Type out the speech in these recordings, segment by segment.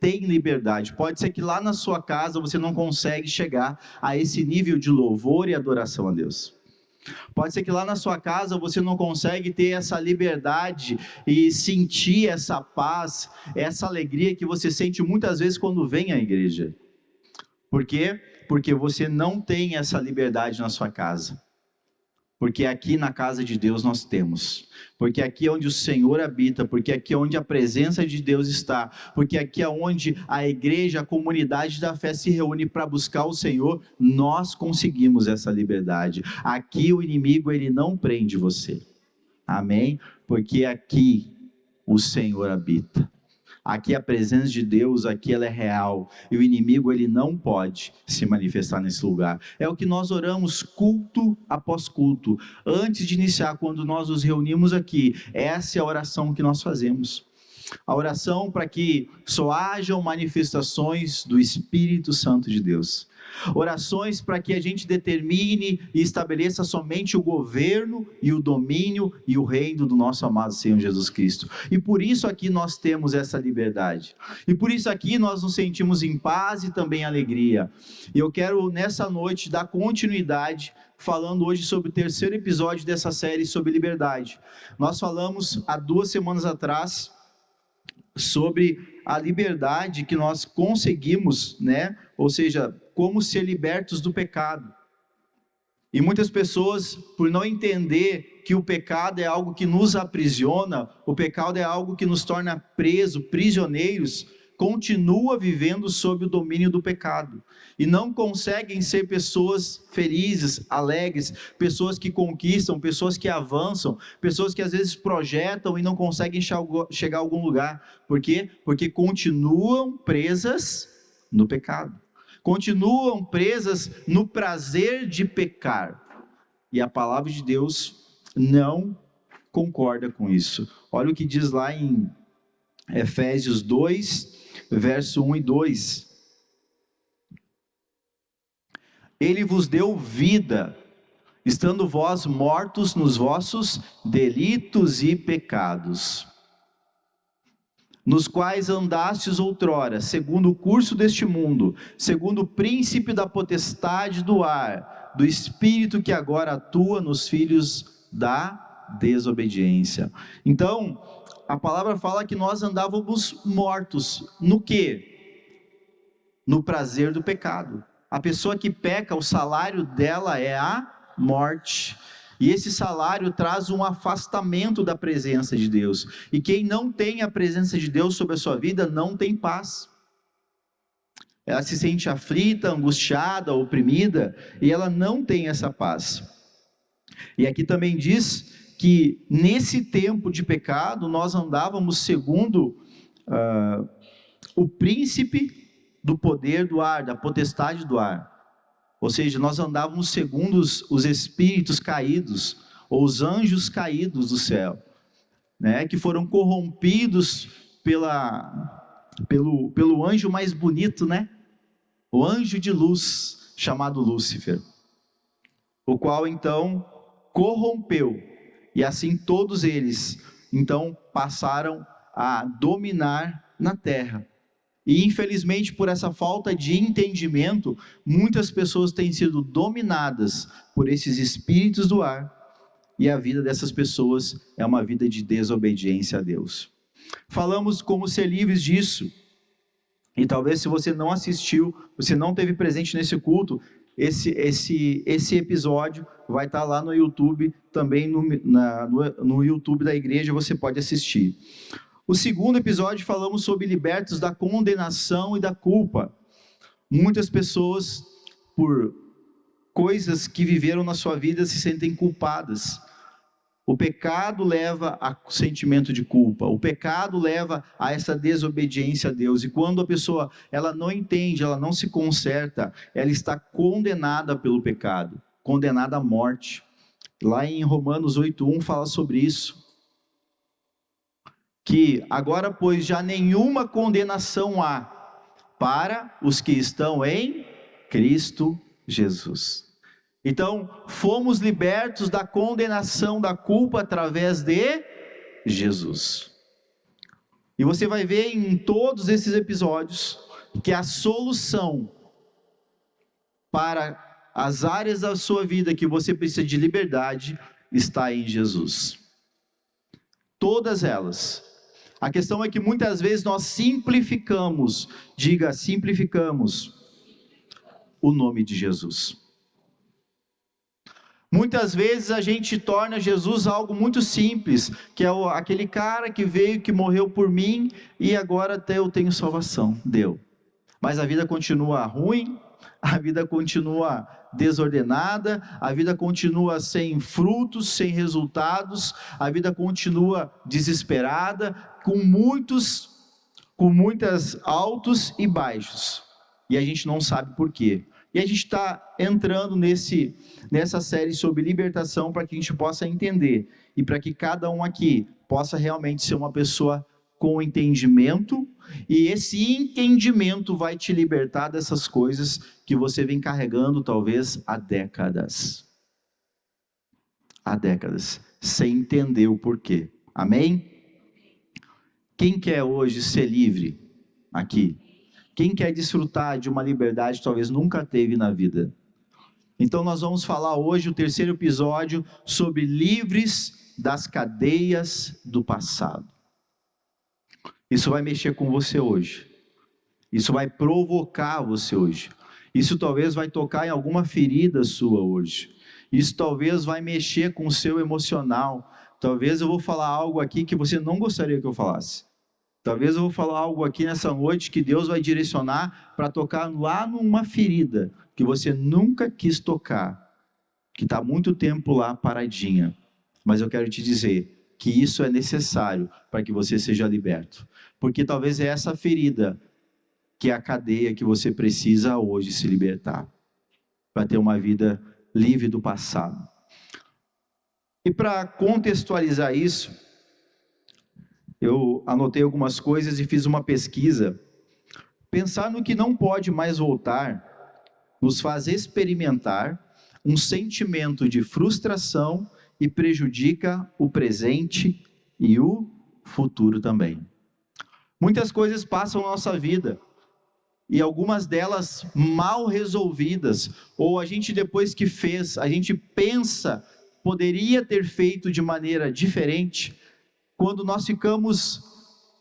tem liberdade. Pode ser que lá na sua casa você não consegue chegar a esse nível de louvor e adoração a Deus. Pode ser que lá na sua casa você não consegue ter essa liberdade e sentir essa paz, essa alegria que você sente muitas vezes quando vem à igreja. Por quê? Porque você não tem essa liberdade na sua casa. Porque aqui na casa de Deus nós temos, porque aqui é onde o Senhor habita, porque aqui é onde a presença de Deus está, porque aqui é onde a igreja, a comunidade da fé se reúne para buscar o Senhor, nós conseguimos essa liberdade. Aqui o inimigo ele não prende você, amém? Porque aqui o Senhor habita. Aqui a presença de Deus, aqui ela é real, e o inimigo ele não pode se manifestar nesse lugar. É o que nós oramos culto após culto, antes de iniciar, quando nós nos reunimos aqui, essa é a oração que nós fazemos. A oração para que só hajam manifestações do Espírito Santo de Deus. Orações para que a gente determine e estabeleça somente o governo e o domínio e o reino do nosso amado Senhor Jesus Cristo. E por isso aqui nós temos essa liberdade. E por isso aqui nós nos sentimos em paz e também alegria. E eu quero nessa noite dar continuidade falando hoje sobre o terceiro episódio dessa série sobre liberdade. Nós falamos há 2 semanas atrás sobre a liberdade que nós conseguimos, né? Ou seja, como ser libertos do pecado. E muitas pessoas, por não entender que o pecado é algo que nos aprisiona, o pecado é algo que nos torna prisioneiros, continua vivendo sob o domínio do pecado, e não conseguem ser pessoas felizes, alegres, pessoas que conquistam, pessoas que avançam, pessoas que às vezes projetam e não conseguem chegar a algum lugar. Por quê? Porque continuam presas no pecado, continuam presas no prazer de pecar, e a palavra de Deus não concorda com isso. Olha o que diz lá em Efésios 2, verso 1 e 2. Ele vos deu vida, estando vós mortos nos vossos delitos e pecados, nos quais andastes outrora, segundo o curso deste mundo, segundo o príncipe da potestade do ar, do espírito que agora atua nos filhos da desobediência. Então, a palavra fala que nós andávamos mortos, no quê? No prazer do pecado. A pessoa que peca, o salário dela é a morte, e esse salário traz um afastamento da presença de Deus, e quem não tem a presença de Deus sobre a sua vida, não tem paz. Ela se sente aflita, angustiada, oprimida, e ela não tem essa paz. E aqui também diz que nesse tempo de pecado, nós andávamos segundo o príncipe do poder do ar, da potestade do ar. Ou seja, nós andávamos segundo os espíritos caídos, ou os anjos caídos do céu, né, que foram corrompidos pelo anjo mais bonito, né? O anjo de luz, chamado Lúcifer, o qual então corrompeu, e assim todos eles então passaram a dominar na terra. E infelizmente, por essa falta de entendimento, muitas pessoas têm sido dominadas por esses espíritos do ar, e a vida dessas pessoas é uma vida de desobediência a Deus. Falamos como ser livres disso, e talvez se você não assistiu, você não esteve presente nesse culto, esse episódio vai estar lá no YouTube, também no YouTube da igreja, você pode assistir. O segundo episódio falamos sobre libertos da condenação e da culpa. Muitas pessoas, por coisas que viveram na sua vida, se sentem culpadas. O pecado leva a sentimento de culpa, o pecado leva a essa desobediência a Deus, e quando a pessoa ela não entende, ela não se conserta, ela está condenada pelo pecado, condenada à morte. Lá em Romanos 8:1 fala sobre isso, que agora pois já nenhuma condenação há para os que estão em Cristo Jesus. Então, fomos libertos da condenação da culpa através de Jesus. E você vai ver em todos esses episódios que a solução para as áreas da sua vida que você precisa de liberdade está em Jesus. Todas elas. A questão é que muitas vezes nós simplificamos, o nome de Jesus. Muitas vezes a gente torna Jesus algo muito simples, que é aquele cara que veio, que morreu por mim, e agora até eu tenho salvação, deu. Mas a vida continua ruim, a vida continua desordenada, a vida continua sem frutos, sem resultados, a vida continua desesperada, com muitas altos e baixos, e a gente não sabe por quê. E a gente está entrando nessa série sobre libertação para que a gente possa entender, e para que cada um aqui possa realmente ser uma pessoa com entendimento, e esse entendimento vai te libertar dessas coisas que você vem carregando talvez há décadas, sem entender o porquê. Amém? Quem quer hoje ser livre aqui? Quem quer desfrutar de uma liberdade que talvez nunca teve na vida? Então nós vamos falar hoje, o terceiro episódio, sobre livres das cadeias do passado. Isso vai mexer com você hoje. Isso vai provocar você hoje. Isso talvez vai tocar em alguma ferida sua hoje. Isso talvez vai mexer com o seu emocional. Talvez eu vou falar algo aqui que você não gostaria que eu falasse. Talvez eu vou falar algo aqui nessa noite que Deus vai direcionar para tocar lá numa ferida que você nunca quis tocar, que está há muito tempo lá paradinha. Mas eu quero te dizer que isso é necessário para que você seja liberto. Porque talvez é essa ferida que é a cadeia que você precisa hoje se libertar, para ter uma vida livre do passado. E para contextualizar isso, eu anotei algumas coisas e fiz uma pesquisa. Pensar no que não pode mais voltar nos faz experimentar um sentimento de frustração e prejudica o presente e o futuro também. Muitas coisas passam na nossa vida, e algumas delas mal resolvidas, ou a gente depois que fez, a gente pensa, poderia ter feito de maneira diferente. Quando nós ficamos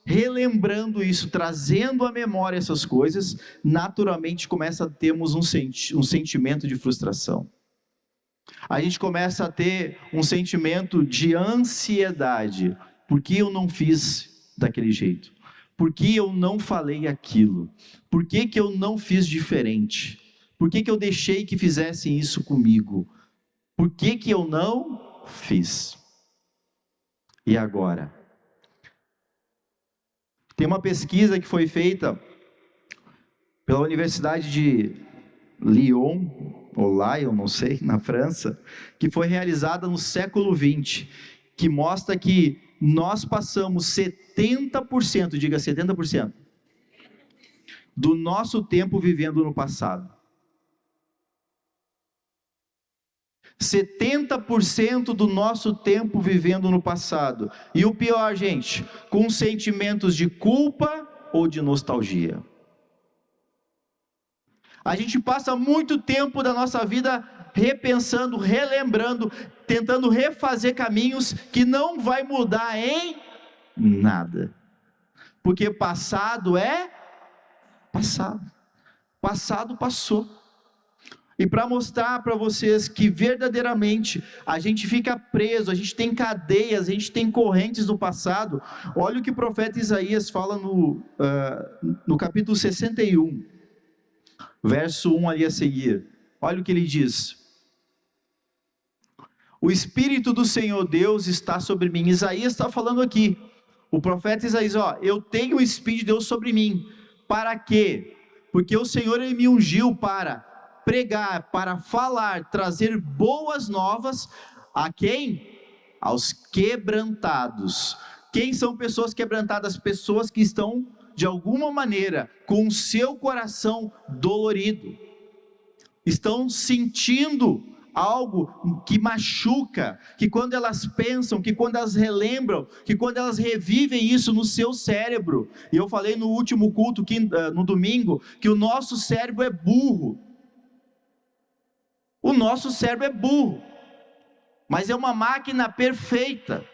relembrando isso, trazendo à memória essas coisas, naturalmente começa a termos um sentimento de frustração. A gente começa a ter um sentimento de ansiedade. Por que eu não fiz daquele jeito? Por que eu não falei aquilo? Por que eu não fiz diferente? Por que eu deixei que fizessem isso comigo? Por que eu não fiz? E agora? Tem uma pesquisa que foi feita pela Universidade de Lyon, ou Lyon, não sei, na França, que foi realizada no século XX, que mostra que nós passamos 70%, diga 70%, do nosso tempo vivendo no passado. 70% do nosso tempo vivendo no passado. E o pior, gente, com sentimentos de culpa ou de nostalgia. A gente passa muito tempo da nossa vida repensando, relembrando, tentando refazer caminhos que não vai mudar em nada. Porque passado é passado. Passado passou. E para mostrar para vocês que verdadeiramente a gente fica preso, a gente tem cadeias, a gente tem correntes do passado. Olha o que o profeta Isaías fala no capítulo 61, verso 1 ali a seguir. Olha o que ele diz: o Espírito do Senhor Deus está sobre mim. Isaías está falando aqui, o profeta Isaías, eu tenho o Espírito de Deus sobre mim. Para quê? Porque o Senhor ele me ungiu para pregar, para falar, trazer boas novas a quem? Aos quebrantados. Quem são pessoas quebrantadas? Pessoas que estão de alguma maneira com o seu coração dolorido, estão sentindo algo que machuca, que quando elas pensam, que quando elas relembram, que quando elas revivem isso no seu cérebro, e eu falei no último culto, no domingo, que o nosso cérebro é burro. O nosso cérebro é burro, mas é uma máquina perfeita,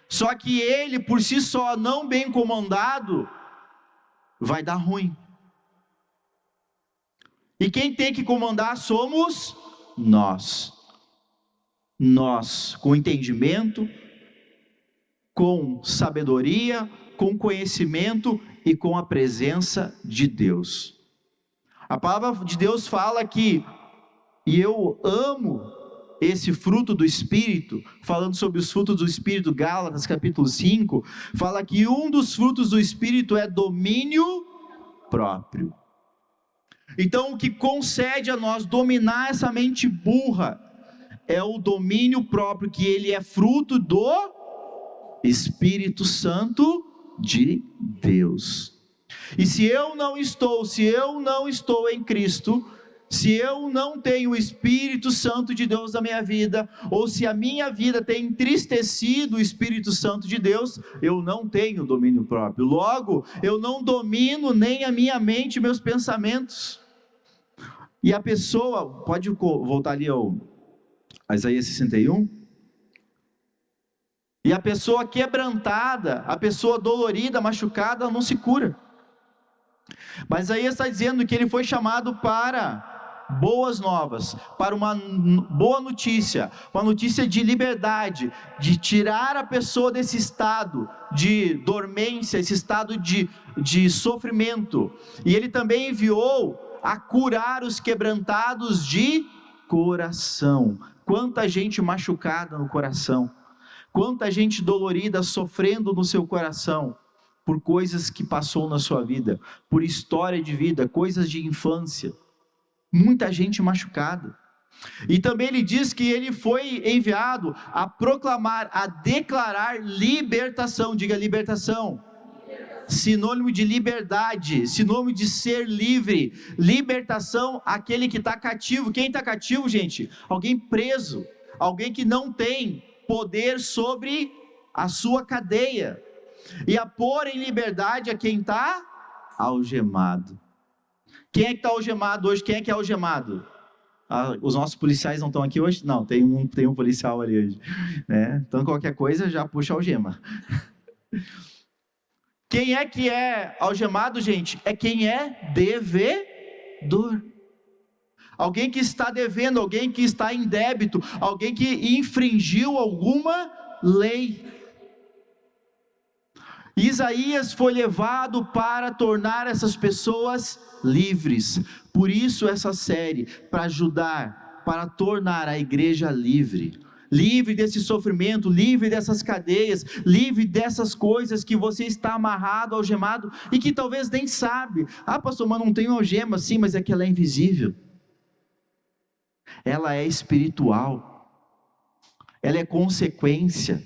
só que ele por si só, não bem comandado, vai dar ruim. E quem tem que comandar somos nós. Nós, com entendimento, com sabedoria, com conhecimento e com a presença de Deus. A palavra de Deus fala que, e eu amo esse fruto do Espírito, falando sobre os frutos do Espírito, Gálatas capítulo 5, fala que um dos frutos do Espírito é domínio próprio. Então o que concede a nós dominar essa mente burra, é o domínio próprio, que ele é fruto do Espírito Santo de Deus. E se eu não estou em Cristo, se eu não tenho o Espírito Santo de Deus na minha vida, ou se a minha vida tem entristecido o Espírito Santo de Deus, eu não tenho domínio próprio. Logo, eu não domino nem a minha mente, meus pensamentos. E a pessoa, pode voltar ali ao Isaías 61? E a pessoa quebrantada, a pessoa dolorida, machucada, ela não se cura. Mas Isaías está dizendo que ele foi chamado para boas novas, para uma boa notícia, uma notícia de liberdade, de tirar a pessoa desse estado de dormência, esse estado de sofrimento. E ele também enviou a curar os quebrantados de coração. Quanta gente machucada no coração, quanta gente dolorida sofrendo no seu coração, por coisas que passou na sua vida, por história de vida, coisas de infância, muita gente machucada. E também ele diz que ele foi enviado a proclamar, a declarar libertação. Diga libertação. Sinônimo de liberdade, sinônimo de ser livre. Libertação, aquele que está cativo. Quem está cativo, gente? Alguém preso, alguém que não tem poder sobre a sua cadeia, e a pôr em liberdade a quem está algemado. Quem é que está algemado hoje? Quem é que é algemado? Os nossos policiais não estão aqui hoje? Não, tem um policial ali hoje, né? Então qualquer coisa já puxa a algema. Quem é que é algemado, gente? É quem é devedor. Alguém que está devendo, alguém que está em débito, alguém que infringiu alguma lei. Isaías foi levado para tornar essas pessoas livres. Por isso essa série, para ajudar, para tornar a igreja livre. Livre desse sofrimento, livre dessas cadeias, livre dessas coisas que você está amarrado, algemado, e que talvez nem sabe. Pastor, mas não tem algema, sim, mas é que ela é invisível. Ela é espiritual. Ela é consequência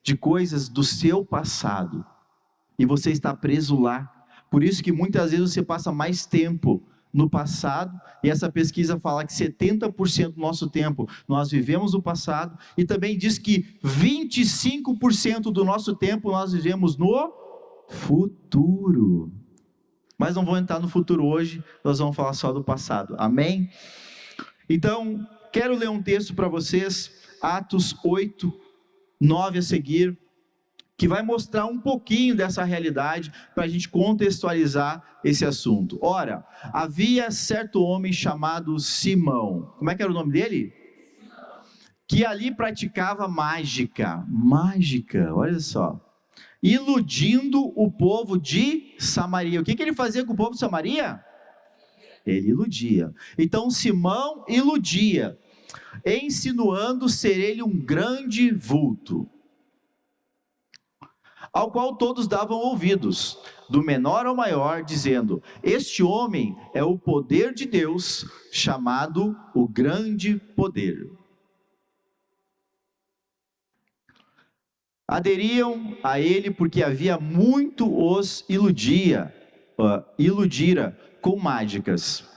de coisas do seu passado. E você está preso lá. Por isso que muitas vezes você passa mais tempo no passado, e essa pesquisa fala que 70% do nosso tempo nós vivemos no passado, e também diz que 25% do nosso tempo nós vivemos no futuro. Mas não vou entrar no futuro hoje, nós vamos falar só do passado, amém? Então, quero ler um texto para vocês, Atos 8, 9 a seguir, que vai mostrar um pouquinho dessa realidade, para a gente contextualizar esse assunto. Ora, havia certo homem chamado Simão. Como é que era o nome dele? Que ali praticava mágica, olha só, iludindo o povo de Samaria. O que ele fazia com o povo de Samaria? Ele iludia. Então Simão iludia, insinuando ser ele um grande vulto, ao qual todos davam ouvidos, do menor ao maior, dizendo: este homem é o poder de Deus, chamado o grande poder. Aderiam a ele porque havia muito os iludira com mágicas.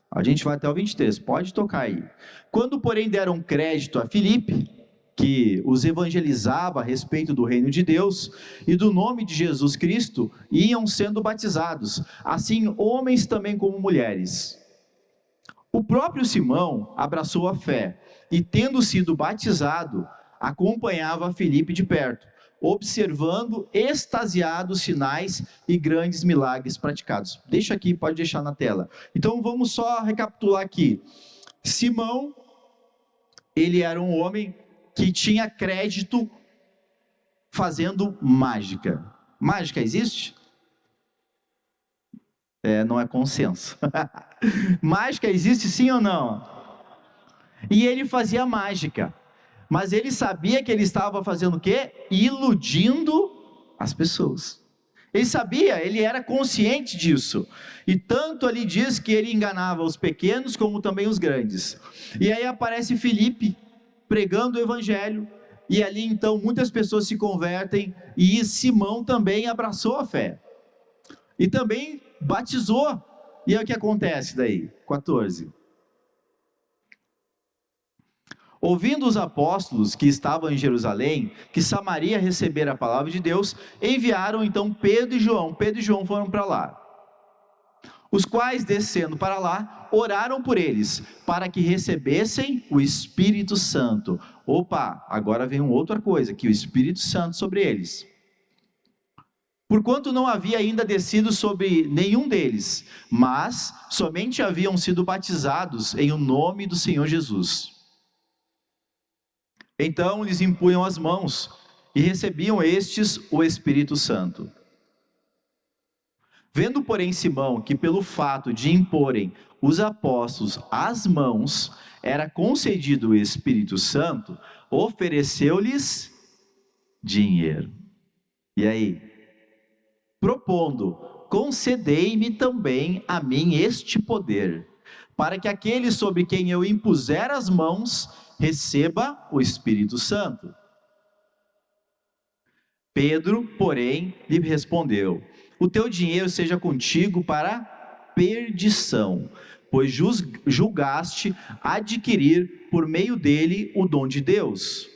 A gente vai até o 23, pode tocar aí. Quando, porém, deram crédito a Filipe, que os evangelizava a respeito do reino de Deus e do nome de Jesus Cristo, iam sendo batizados, assim homens também como mulheres. O próprio Simão abraçou a fé e, tendo sido batizado, acompanhava Filipe de perto, observando extasiado os sinais e grandes milagres praticados. Deixa aqui, pode deixar na tela. Então vamos só recapitular aqui. Simão, ele era um homem que tinha crédito fazendo mágica. Mágica existe? Não é consenso. Mágica existe sim ou não? E ele fazia mágica. Mas ele sabia que ele estava fazendo o quê? Iludindo as pessoas. Ele sabia, ele era consciente disso. E tanto ali diz que ele enganava os pequenos como também os grandes. E aí aparece Filipe pregando o evangelho. E ali então muitas pessoas se convertem. E Simão também abraçou a fé. E também batizou. E aí o que acontece daí? 14. Ouvindo os apóstolos que estavam em Jerusalém, que Samaria recebera a palavra de Deus, enviaram então Pedro e João. Pedro e João foram para lá. Os quais, descendo para lá, oraram por eles, para que recebessem o Espírito Santo. Opa, agora vem uma outra coisa, que o Espírito Santo sobre eles. Porquanto não havia ainda descido sobre nenhum deles, mas somente haviam sido batizados em o nome do Senhor Jesus. Então lhes impunham as mãos, e recebiam estes o Espírito Santo. Vendo, porém, Simão, que pelo fato de imporem os apóstolos as mãos, era concedido o Espírito Santo, ofereceu-lhes dinheiro. E aí? Propondo, concedei-me também a mim este poder, para que aquele sobre quem eu impuser as mãos, receba o Espírito Santo. Pedro, porém, lhe respondeu: o teu dinheiro seja contigo para perdição, pois julgaste adquirir por meio dele o dom de Deus.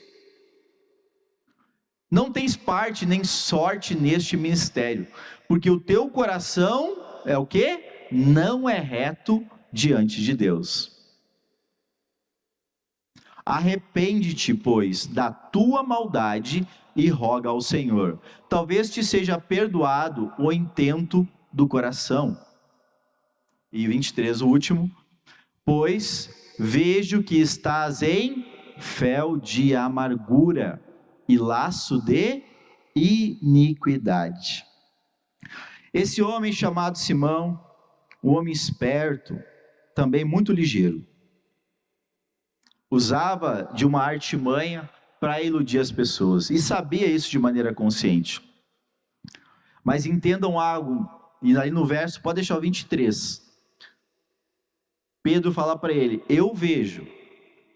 Não tens parte nem sorte neste ministério, porque o teu coração é o quê? Não é reto diante de Deus. Arrepende-te, pois, da tua maldade e roga ao Senhor. Talvez te seja perdoado o intento do coração. E 23, o último. Pois vejo que estás em fel de amargura e laço de iniquidade. Esse homem chamado Simão, um homem esperto, também muito ligeiro, usava de uma artimanha para iludir as pessoas, e sabia isso de maneira consciente. Mas entendam algo, e aí no verso, pode deixar o 23, Pedro fala para ele: eu vejo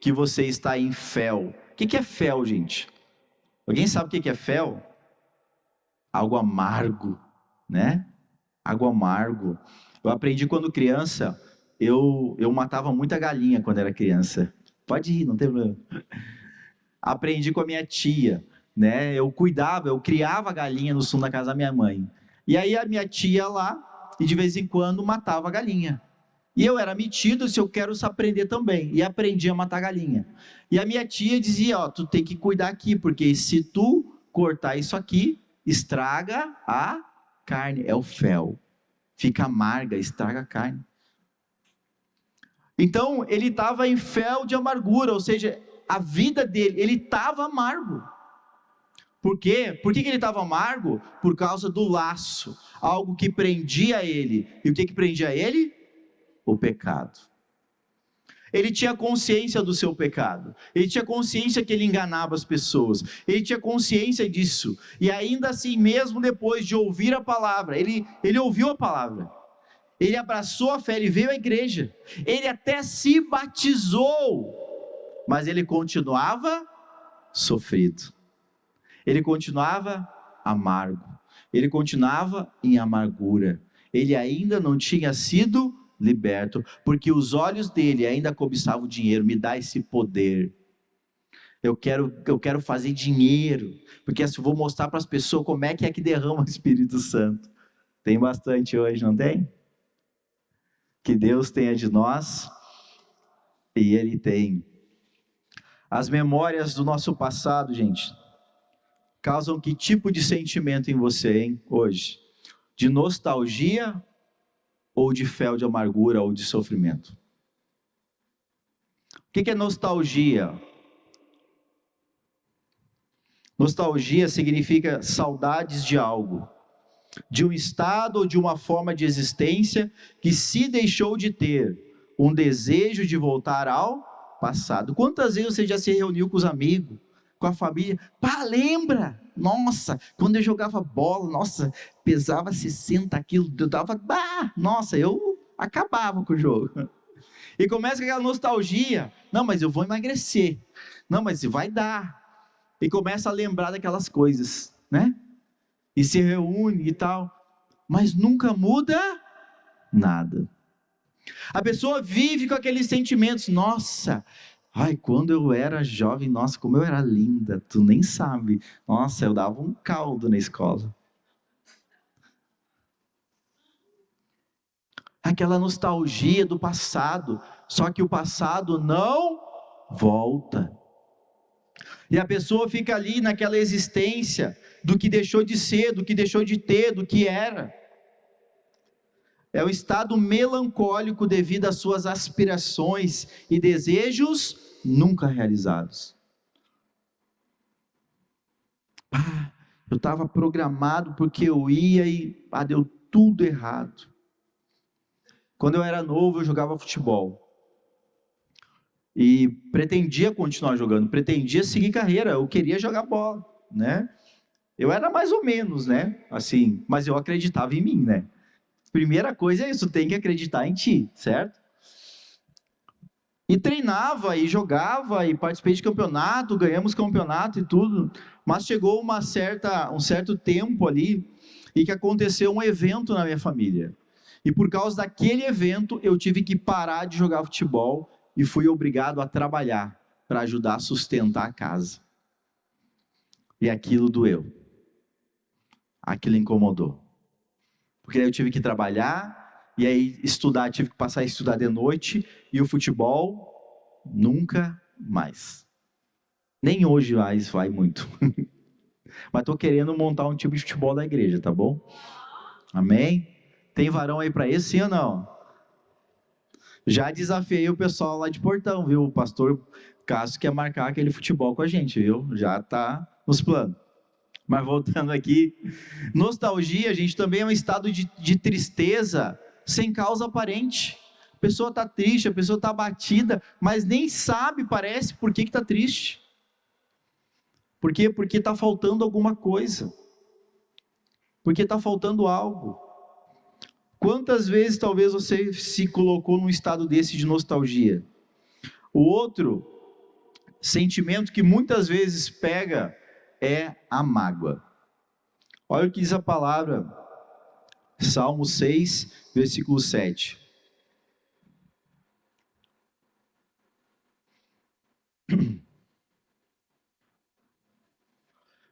que você está em fel. O que é fel, gente? Alguém sabe o que é fel? Algo amargo, né? Algo amargo. Eu aprendi quando criança, eu matava muita galinha quando era criança. Pode ir, não tem problema. Aprendi com a minha tia, né? Eu criava galinha no sul da casa da minha mãe. E aí a minha tia ia lá e de vez em quando matava a galinha. E eu era metido se eu quero aprender também. E aprendi a matar galinha. E a minha tia dizia: ó, tu tem que cuidar aqui, porque se tu cortar isso aqui, estraga a carne. É o fel. Fica amarga, estraga a carne. Então, ele estava em fel de amargura, ou seja, a vida dele, ele estava amargo. Por quê? Por que ele estava amargo? Por causa do laço, algo que prendia ele. E o que prendia ele? O pecado. Ele tinha consciência do seu pecado, ele tinha consciência que ele enganava as pessoas, ele tinha consciência disso, e ainda assim, mesmo depois de ouvir a palavra, ele ouviu a palavra, ele abraçou a fé, ele veio à igreja, ele até se batizou, mas ele continuava sofrido, ele continuava amargo, ele continuava em amargura, ele ainda não tinha sido liberto, porque os olhos dele ainda cobiçavam o dinheiro. Me dá esse poder. Eu quero fazer dinheiro, porque assim eu vou mostrar para as pessoas como é que derrama o Espírito Santo. Tem bastante hoje, não tem? Que Deus tenha de nós, e Ele tem. As memórias do nosso passado, gente, causam que tipo de sentimento em você, hein, hoje? De nostalgia ou de fel de amargura ou de sofrimento? O que é nostalgia? Nostalgia significa saudades de algo, de um estado ou de uma forma de existência que se deixou de ter, um desejo de voltar ao passado. Quantas vezes você já se reuniu com os amigos, com a família? Pá, lembra? Nossa, quando eu jogava bola, nossa, pesava 60 quilos, eu dava, nossa, eu acabava com o jogo. E começa aquela nostalgia, não, mas eu vou emagrecer, não, mas vai dar. E começa a lembrar daquelas coisas, né? E se reúne e tal, mas nunca muda nada. A pessoa vive com aqueles sentimentos, nossa, ai, quando eu era jovem, nossa, como eu era linda, tu nem sabe, nossa, eu dava um caldo na escola. Aquela nostalgia do passado, só que o passado não volta. E a pessoa fica ali naquela existência do que deixou de ser, do que deixou de ter, do que era. É um estado melancólico devido às suas aspirações e desejos nunca realizados. Eu estava programado porque eu ia e deu tudo errado. Quando eu era novo, eu jogava futebol. E pretendia continuar jogando, pretendia seguir carreira, eu queria jogar bola, né? Eu era mais ou menos, né? Assim, mas eu acreditava em mim, né? Primeira coisa é isso, tem que acreditar em ti, certo? E treinava, e jogava, e participei de campeonato, ganhamos campeonato e tudo, mas chegou um certo tempo ali, e que aconteceu um evento na minha família. E por causa daquele evento, eu tive que parar de jogar futebol, e fui obrigado a trabalhar para ajudar a sustentar a casa. E aquilo doeu. Aquilo incomodou. Porque aí eu tive que trabalhar, e aí estudar, tive que passar a estudar de noite, e o futebol, nunca mais. Nem hoje mais vai muito. Mas estou querendo montar um time de futebol da igreja, tá bom? Amém? Tem varão aí para isso, sim ou não? Já desafiei o pessoal lá de Portão, viu? O pastor Cássio quer marcar aquele futebol com a gente, viu? Já está nos planos. Mas voltando aqui, nostalgia, gente, também é um estado de tristeza sem causa aparente. A pessoa está triste, a pessoa está abatida, mas nem sabe, parece, por que está triste. Por quê? Porque está faltando alguma coisa. Porque está faltando algo. Quantas vezes talvez você se colocou num estado desse de nostalgia? O outro sentimento que muitas vezes pega é a mágoa. Olha o que diz a palavra, Salmo 6, versículo 7.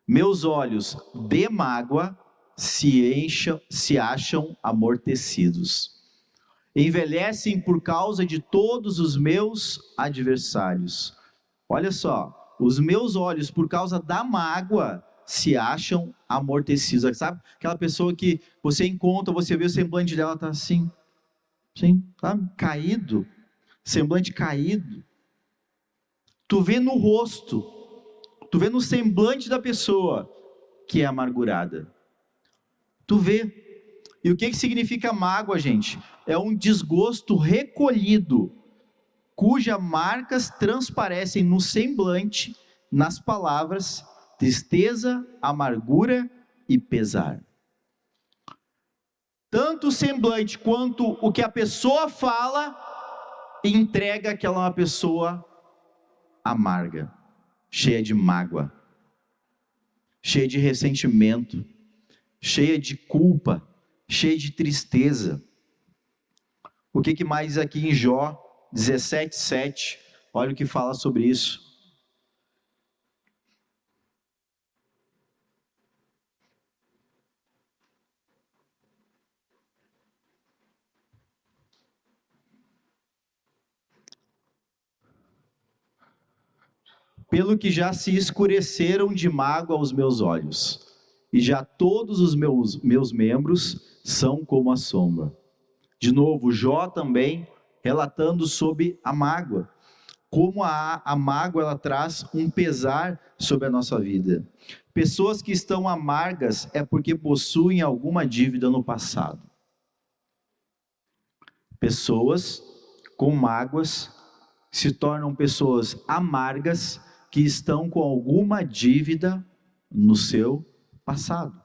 Meus olhos de mágoa se acham amortecidos. Envelhecem por causa de todos os meus adversários. Olha só, os meus olhos, por causa da mágoa, se acham amortecidos. Sabe? Aquela pessoa que você encontra, você vê o semblante dela, está assim, sabe? Caído, semblante caído. Tu vê no rosto, tu vê no semblante da pessoa que é amargurada. Tu vê. E o que significa mágoa, gente? É um desgosto recolhido, cujas marcas transparecem no semblante, nas palavras, tristeza, amargura e pesar. Tanto o semblante quanto o que a pessoa fala, entrega que ela é uma pessoa amarga, cheia de mágoa, cheia de ressentimento, cheia de culpa, cheia de tristeza. O que mais aqui em Jó 17:7, olha o que fala sobre isso. Pelo que já se escureceram de mágoa os meus olhos, e já todos os meus membros são como a sombra. De novo, Jó também relatando sobre a mágoa, como a mágoa ela traz um pesar sobre a nossa vida. Pessoas que estão amargas é porque possuem alguma dívida no passado. Pessoas com mágoas se tornam pessoas amargas que estão com alguma dívida no seu passado.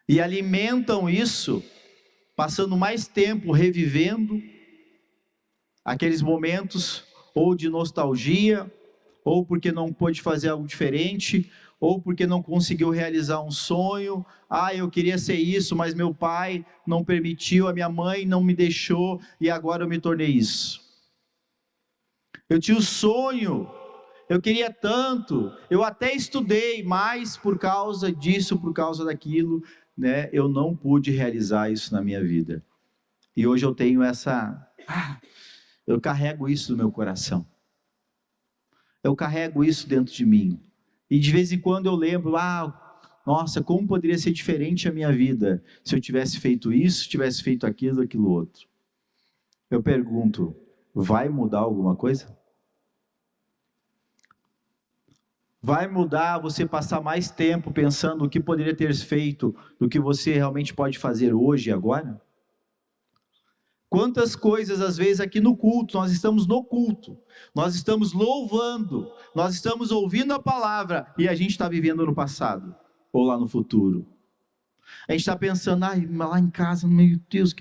E alimentam isso, passando mais tempo revivendo aqueles momentos, ou de nostalgia, ou porque não pôde fazer algo diferente, ou porque não conseguiu realizar um sonho. Eu queria ser isso, mas meu pai não permitiu, a minha mãe não me deixou, e agora eu me tornei isso. Eu tinha o sonho, eu queria tanto, eu até estudei, mas por causa disso, por causa daquilo, né, eu não pude realizar isso na minha vida. E hoje eu tenho eu carrego isso no meu coração. Eu carrego isso dentro de mim. E de vez em quando eu lembro, nossa, como poderia ser diferente a minha vida se eu tivesse feito isso, tivesse feito aquilo, aquilo outro. Eu pergunto, vai mudar alguma coisa? Vai mudar você passar mais tempo pensando o que poderia ter feito do que você realmente pode fazer hoje e agora? Quantas coisas, às vezes, aqui no culto, nós estamos no culto, nós estamos louvando, nós estamos ouvindo a palavra, e a gente está vivendo no passado, ou lá no futuro. A gente está pensando, lá em casa, meu Deus,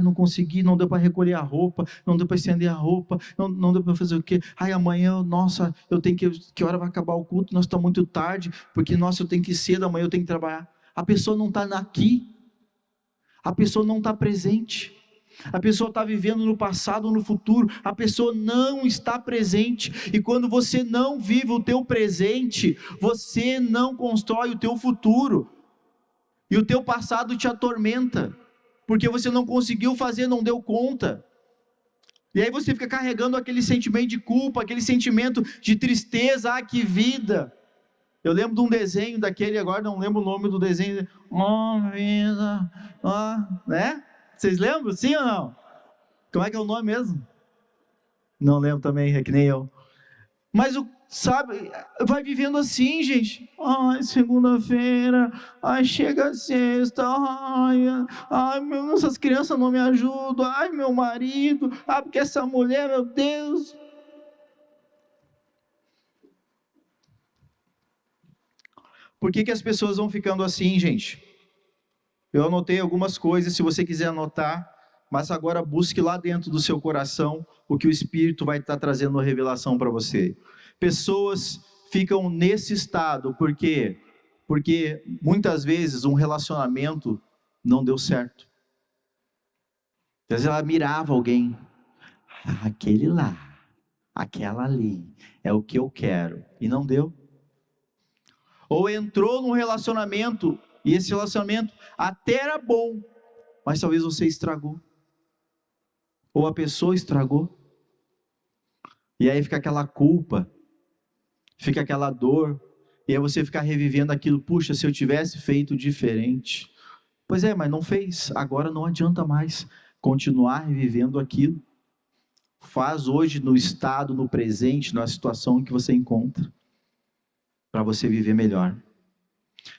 não consegui, não deu para recolher a roupa, não deu para estender a roupa, não deu para fazer o quê? Amanhã, nossa, eu tenho que hora vai acabar o culto? Nossa, está muito tarde, porque, nossa, eu tenho que ir cedo, amanhã eu tenho que trabalhar. A pessoa não está aqui, a pessoa não está presente. A pessoa está vivendo no passado ou no futuro, a pessoa não está presente, e quando você não vive o teu presente, você não constrói o teu futuro, e o teu passado te atormenta, porque você não conseguiu fazer, não deu conta, e aí você fica carregando aquele sentimento de culpa, aquele sentimento de tristeza, que vida. Eu lembro de um desenho daquele, agora não lembro o nome do desenho, vida, né? Vocês lembram? Sim ou não? Como é que é o nome mesmo? Não lembro também, é que nem eu. Mas sabe, vai vivendo assim, gente. Segunda-feira, chega a sexta, essas crianças não me ajudam, meu marido, porque essa mulher, meu Deus. Por que as pessoas vão ficando assim, gente? Eu anotei algumas coisas, se você quiser anotar, mas agora busque lá dentro do seu coração o que o Espírito vai estar trazendo a revelação para você. Pessoas ficam nesse estado, por quê? Porque muitas vezes um relacionamento não deu certo. Às vezes ela mirava alguém, aquele lá, aquela ali, é o que eu quero, e não deu. Ou entrou num relacionamento, e esse relacionamento até era bom, mas talvez você estragou, ou a pessoa estragou, e aí fica aquela culpa, fica aquela dor, e aí você fica revivendo aquilo, puxa, se eu tivesse feito diferente. Pois é, mas não fez, agora não adianta mais continuar revivendo aquilo. Faz hoje no estado, no presente, na situação que você encontra, para você viver melhor.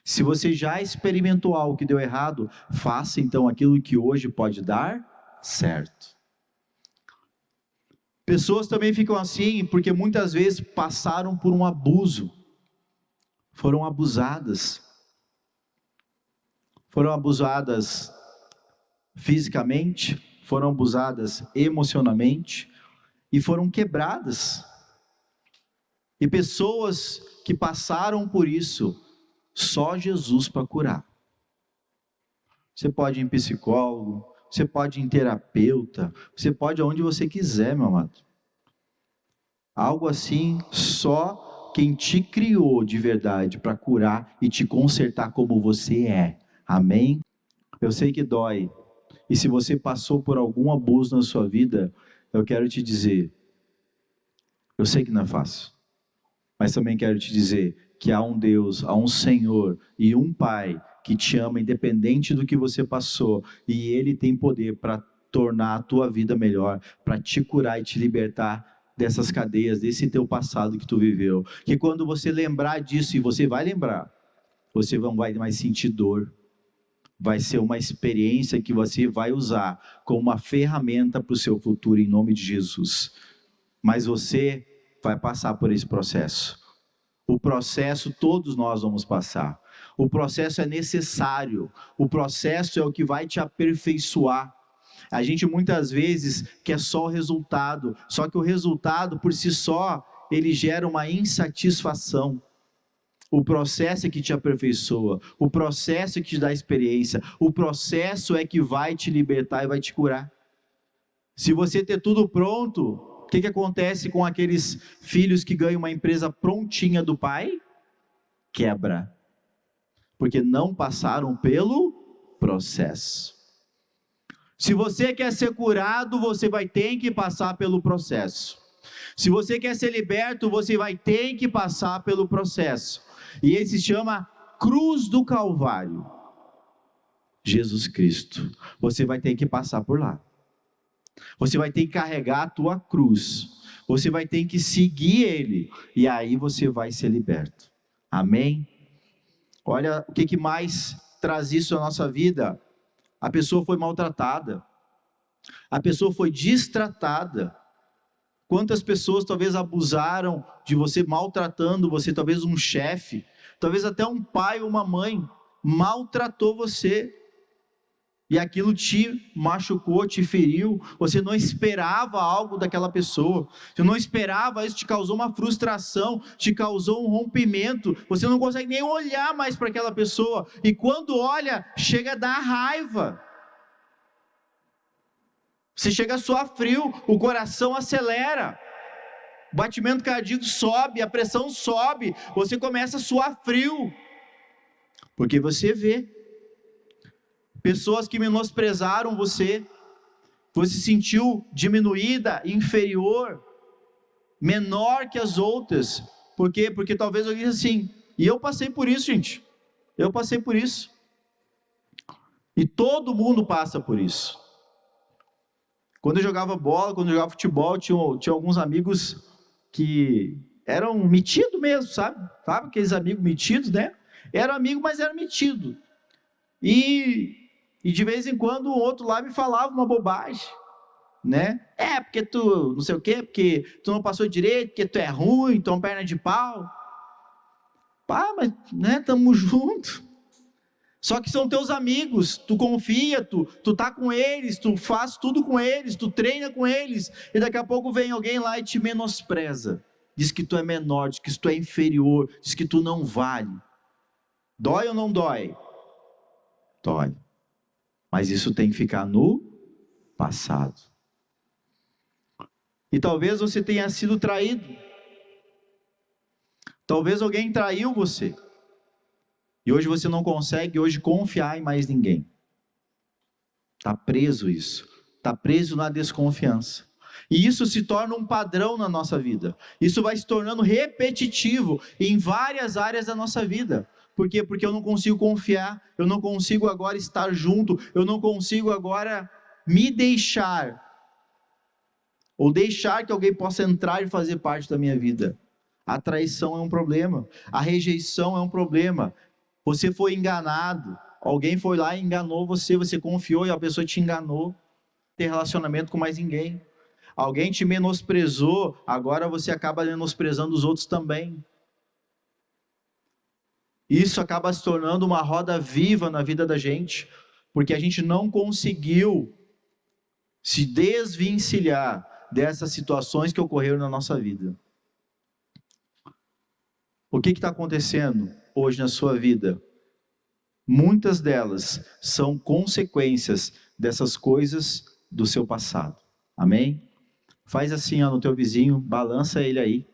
Se você já experimentou algo que deu errado, faça então aquilo que hoje pode dar certo. Pessoas também ficam assim, porque muitas vezes passaram por um abuso, foram abusadas fisicamente, foram abusadas emocionalmente, e foram quebradas. E pessoas que passaram por isso, só Jesus para curar. Você pode ir em psicólogo, você pode ir em terapeuta, você pode aonde você quiser, meu amado. Algo assim, só quem te criou de verdade para curar e te consertar como você é. Amém? Eu sei que dói. E se você passou por algum abuso na sua vida, eu quero te dizer, eu sei que não é fácil, mas também quero te dizer que há um Deus, há um Senhor e um Pai que te ama independente do que você passou, e Ele tem poder para tornar a tua vida melhor, para te curar e te libertar dessas cadeias, desse teu passado que tu viveu, que quando você lembrar disso, e você vai lembrar, você não vai mais sentir dor, vai ser uma experiência que você vai usar como uma ferramenta para o seu futuro, em nome de Jesus. Mas você vai passar por esse processo. O processo todos nós vamos passar. O processo é necessário. O processo é o que vai te aperfeiçoar. A gente muitas vezes quer só o resultado, só que o resultado por si só, ele gera uma insatisfação. O processo é que te aperfeiçoa, o processo é que te dá experiência, o processo é que vai te libertar e vai te curar. Se você ter tudo pronto, o que acontece com aqueles filhos que ganham uma empresa prontinha do pai? Quebra, porque não passaram pelo processo. Se você quer ser curado, você vai ter que passar pelo processo. Se você quer ser liberto, você vai ter que passar pelo processo. E ele se chama Cruz do Calvário. Jesus Cristo. Você vai ter que passar por lá. Você vai ter que carregar a tua cruz. Você vai ter que seguir Ele. E aí você vai ser liberto. Amém? Olha o que mais traz isso na nossa vida. A pessoa foi maltratada. A pessoa foi destratada. Quantas pessoas talvez abusaram de você, maltratando você, talvez um chefe, talvez até um pai ou uma mãe, maltratou você, e aquilo te machucou, te feriu, você não esperava algo daquela pessoa, você não esperava, isso te causou uma frustração, te causou um rompimento, você não consegue nem olhar mais para aquela pessoa, e quando olha, chega a dar raiva, você chega a suar frio, o coração acelera, o batimento cardíaco sobe, a pressão sobe, você começa a suar frio, porque você vê pessoas que menosprezaram você se sentiu diminuída, inferior, menor que as outras. Por quê? Porque talvez eu disse assim, e eu passei por isso, gente, eu passei por isso, e todo mundo passa por isso. Quando eu jogava bola, quando eu jogava futebol, tinha alguns amigos que eram metidos mesmo, sabe? Aqueles amigos metidos, né? Era amigo, mas era metido. E de vez em quando o outro lá me falava uma bobagem, né? Porque tu não sei o quê, porque tu não passou direito, porque tu é ruim, tu é uma perna de pau. Mas, né, tamo junto. Só que são teus amigos, tu confia, tu tá com eles, tu faz tudo com eles, tu treina com eles, e daqui a pouco vem alguém lá e te menospreza, diz que tu é menor, diz que tu é inferior, diz que tu não vale. Dói ou não dói? Dói. Mas isso tem que ficar no passado. E talvez você tenha sido traído. Talvez alguém traiu você. E hoje você não consegue confiar em mais ninguém. Está preso isso. Está preso na desconfiança. E isso se torna um padrão na nossa vida. Isso vai se tornando repetitivo em várias áreas da nossa vida. Por quê? Porque eu não consigo confiar, eu não consigo agora estar junto, eu não consigo agora me deixar, ou deixar que alguém possa entrar e fazer parte da minha vida. A traição é um problema, a rejeição é um problema. Você foi enganado, alguém foi lá e enganou você, você confiou e a pessoa te enganou. Não tem relacionamento com mais ninguém. Alguém te menosprezou, agora você acaba menosprezando os outros também. Isso acaba se tornando uma roda viva na vida da gente, porque a gente não conseguiu se desvencilhar dessas situações que ocorreram na nossa vida. O que está acontecendo hoje na sua vida? Muitas delas são consequências dessas coisas do seu passado. Amém? Faz assim, ó, no teu vizinho, balança ele aí,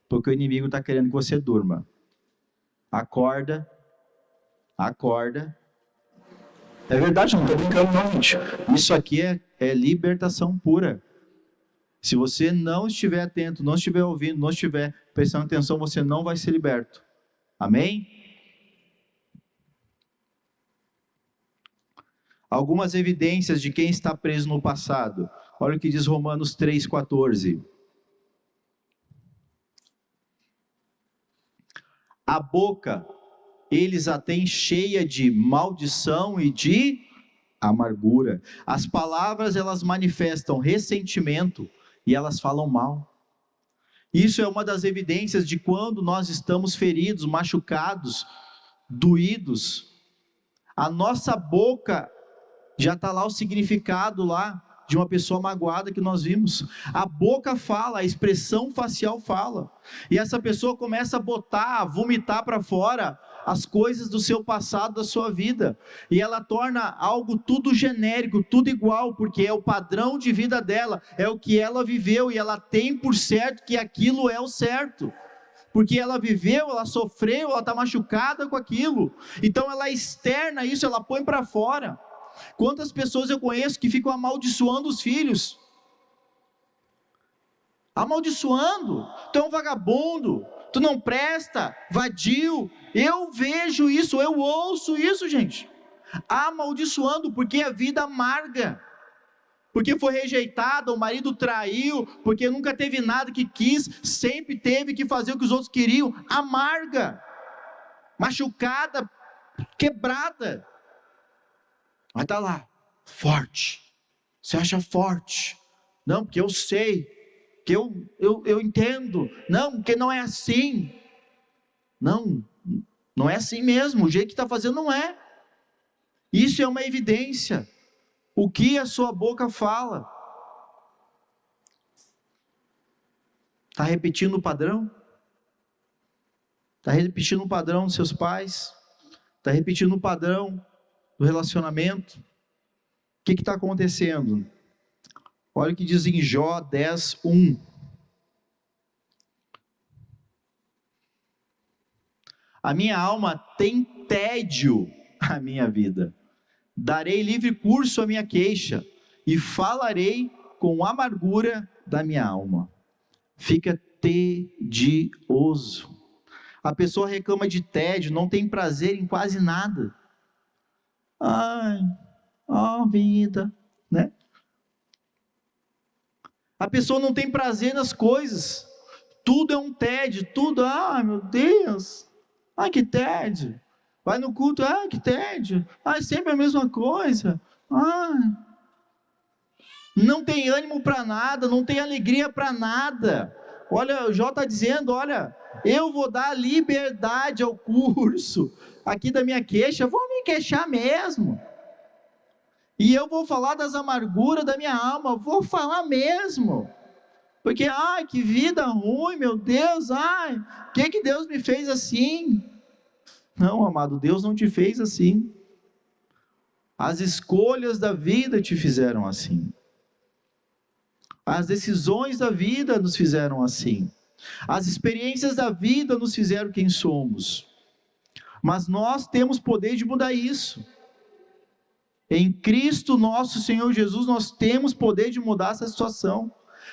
porque o inimigo está querendo que você durma. Acorda. É verdade, não estou brincando não, gente. Isso aqui é libertação pura. Se você não estiver atento, não estiver ouvindo, não estiver prestando atenção, você não vai ser liberto. Amém? Algumas evidências de quem está preso no passado. Olha o que diz Romanos 3,14. A boca, eles a têm cheia de maldição e de amargura. As palavras, elas manifestam ressentimento e elas falam mal. Isso é uma das evidências de quando nós estamos feridos, machucados, doídos. A nossa boca, já está lá o significado lá de uma pessoa magoada que nós vimos. A boca fala, a expressão facial fala. E essa pessoa começa a botar, a vomitar para fora as coisas do seu passado, da sua vida. E ela torna algo tudo genérico, tudo igual, porque é o padrão de vida dela, é o que ela viveu, e ela tem por certo que aquilo é o certo. Porque ela viveu, ela sofreu, ela está machucada com aquilo. Então ela externa isso, ela põe para fora. Quantas pessoas eu conheço que ficam amaldiçoando os filhos? Amaldiçoando. Tu é um vagabundo, tu não presta, vadio. Eu vejo isso, eu ouço isso, gente. Amaldiçoando, porque a vida amarga. Porque foi rejeitada, o marido traiu, porque nunca teve nada que quis, sempre teve que fazer o que os outros queriam. Amarga, machucada, quebrada. Mas está lá, forte. Você acha forte? Não, porque eu sei, que eu entendo. Não, porque não é assim. Não é assim mesmo. O jeito que está fazendo não é. Isso é uma evidência. O que a sua boca fala? Está repetindo o padrão? Está repetindo o padrão dos seus pais? Está repetindo o padrão do relacionamento? O que está acontecendo? Olha o que diz em Jó 10:1. A minha alma tem tédio à minha vida. Darei livre curso à minha queixa e falarei com amargura da minha alma. Fica tedioso. A pessoa reclama de tédio, não tem prazer em quase nada. Vida, né? A pessoa não tem prazer nas coisas, tudo é um tédio, tudo, meu Deus, que tédio. Vai no culto, que tédio, é sempre a mesma coisa, não tem ânimo para nada, não tem alegria para nada. Olha, o Jó está dizendo, olha, eu vou dar liberdade ao curso aqui da minha queixa, vou me queixar mesmo, e eu vou falar das amarguras da minha alma, vou falar mesmo, porque, que vida ruim, meu Deus, que Deus me fez assim? Não, amado, Deus não te fez assim, as escolhas da vida te fizeram assim, as decisões da vida nos fizeram assim, as experiências da vida nos fizeram quem somos, mas nós temos poder de mudar isso. Em Cristo nosso Senhor Jesus, nós temos poder de mudar essa situação.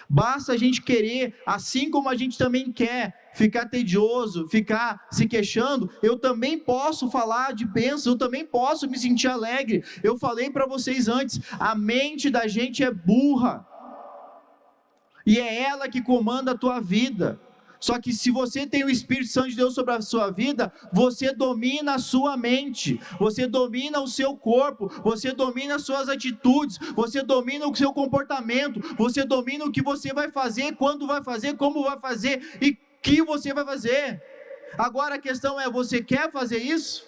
Basta a gente querer, assim como a gente também quer ficar tedioso, ficar se queixando, eu também posso falar de bênçãos, eu também posso me sentir alegre. Eu falei para vocês antes, a mente da gente é burra, e é ela que comanda a tua vida. Só que se você tem o Espírito Santo de Deus sobre a sua vida, você domina a sua mente, você domina o seu corpo, você domina as suas atitudes, você domina o seu comportamento, você domina o que você vai fazer, quando vai fazer, como vai fazer e que você vai fazer. Agora a questão é, você quer fazer isso?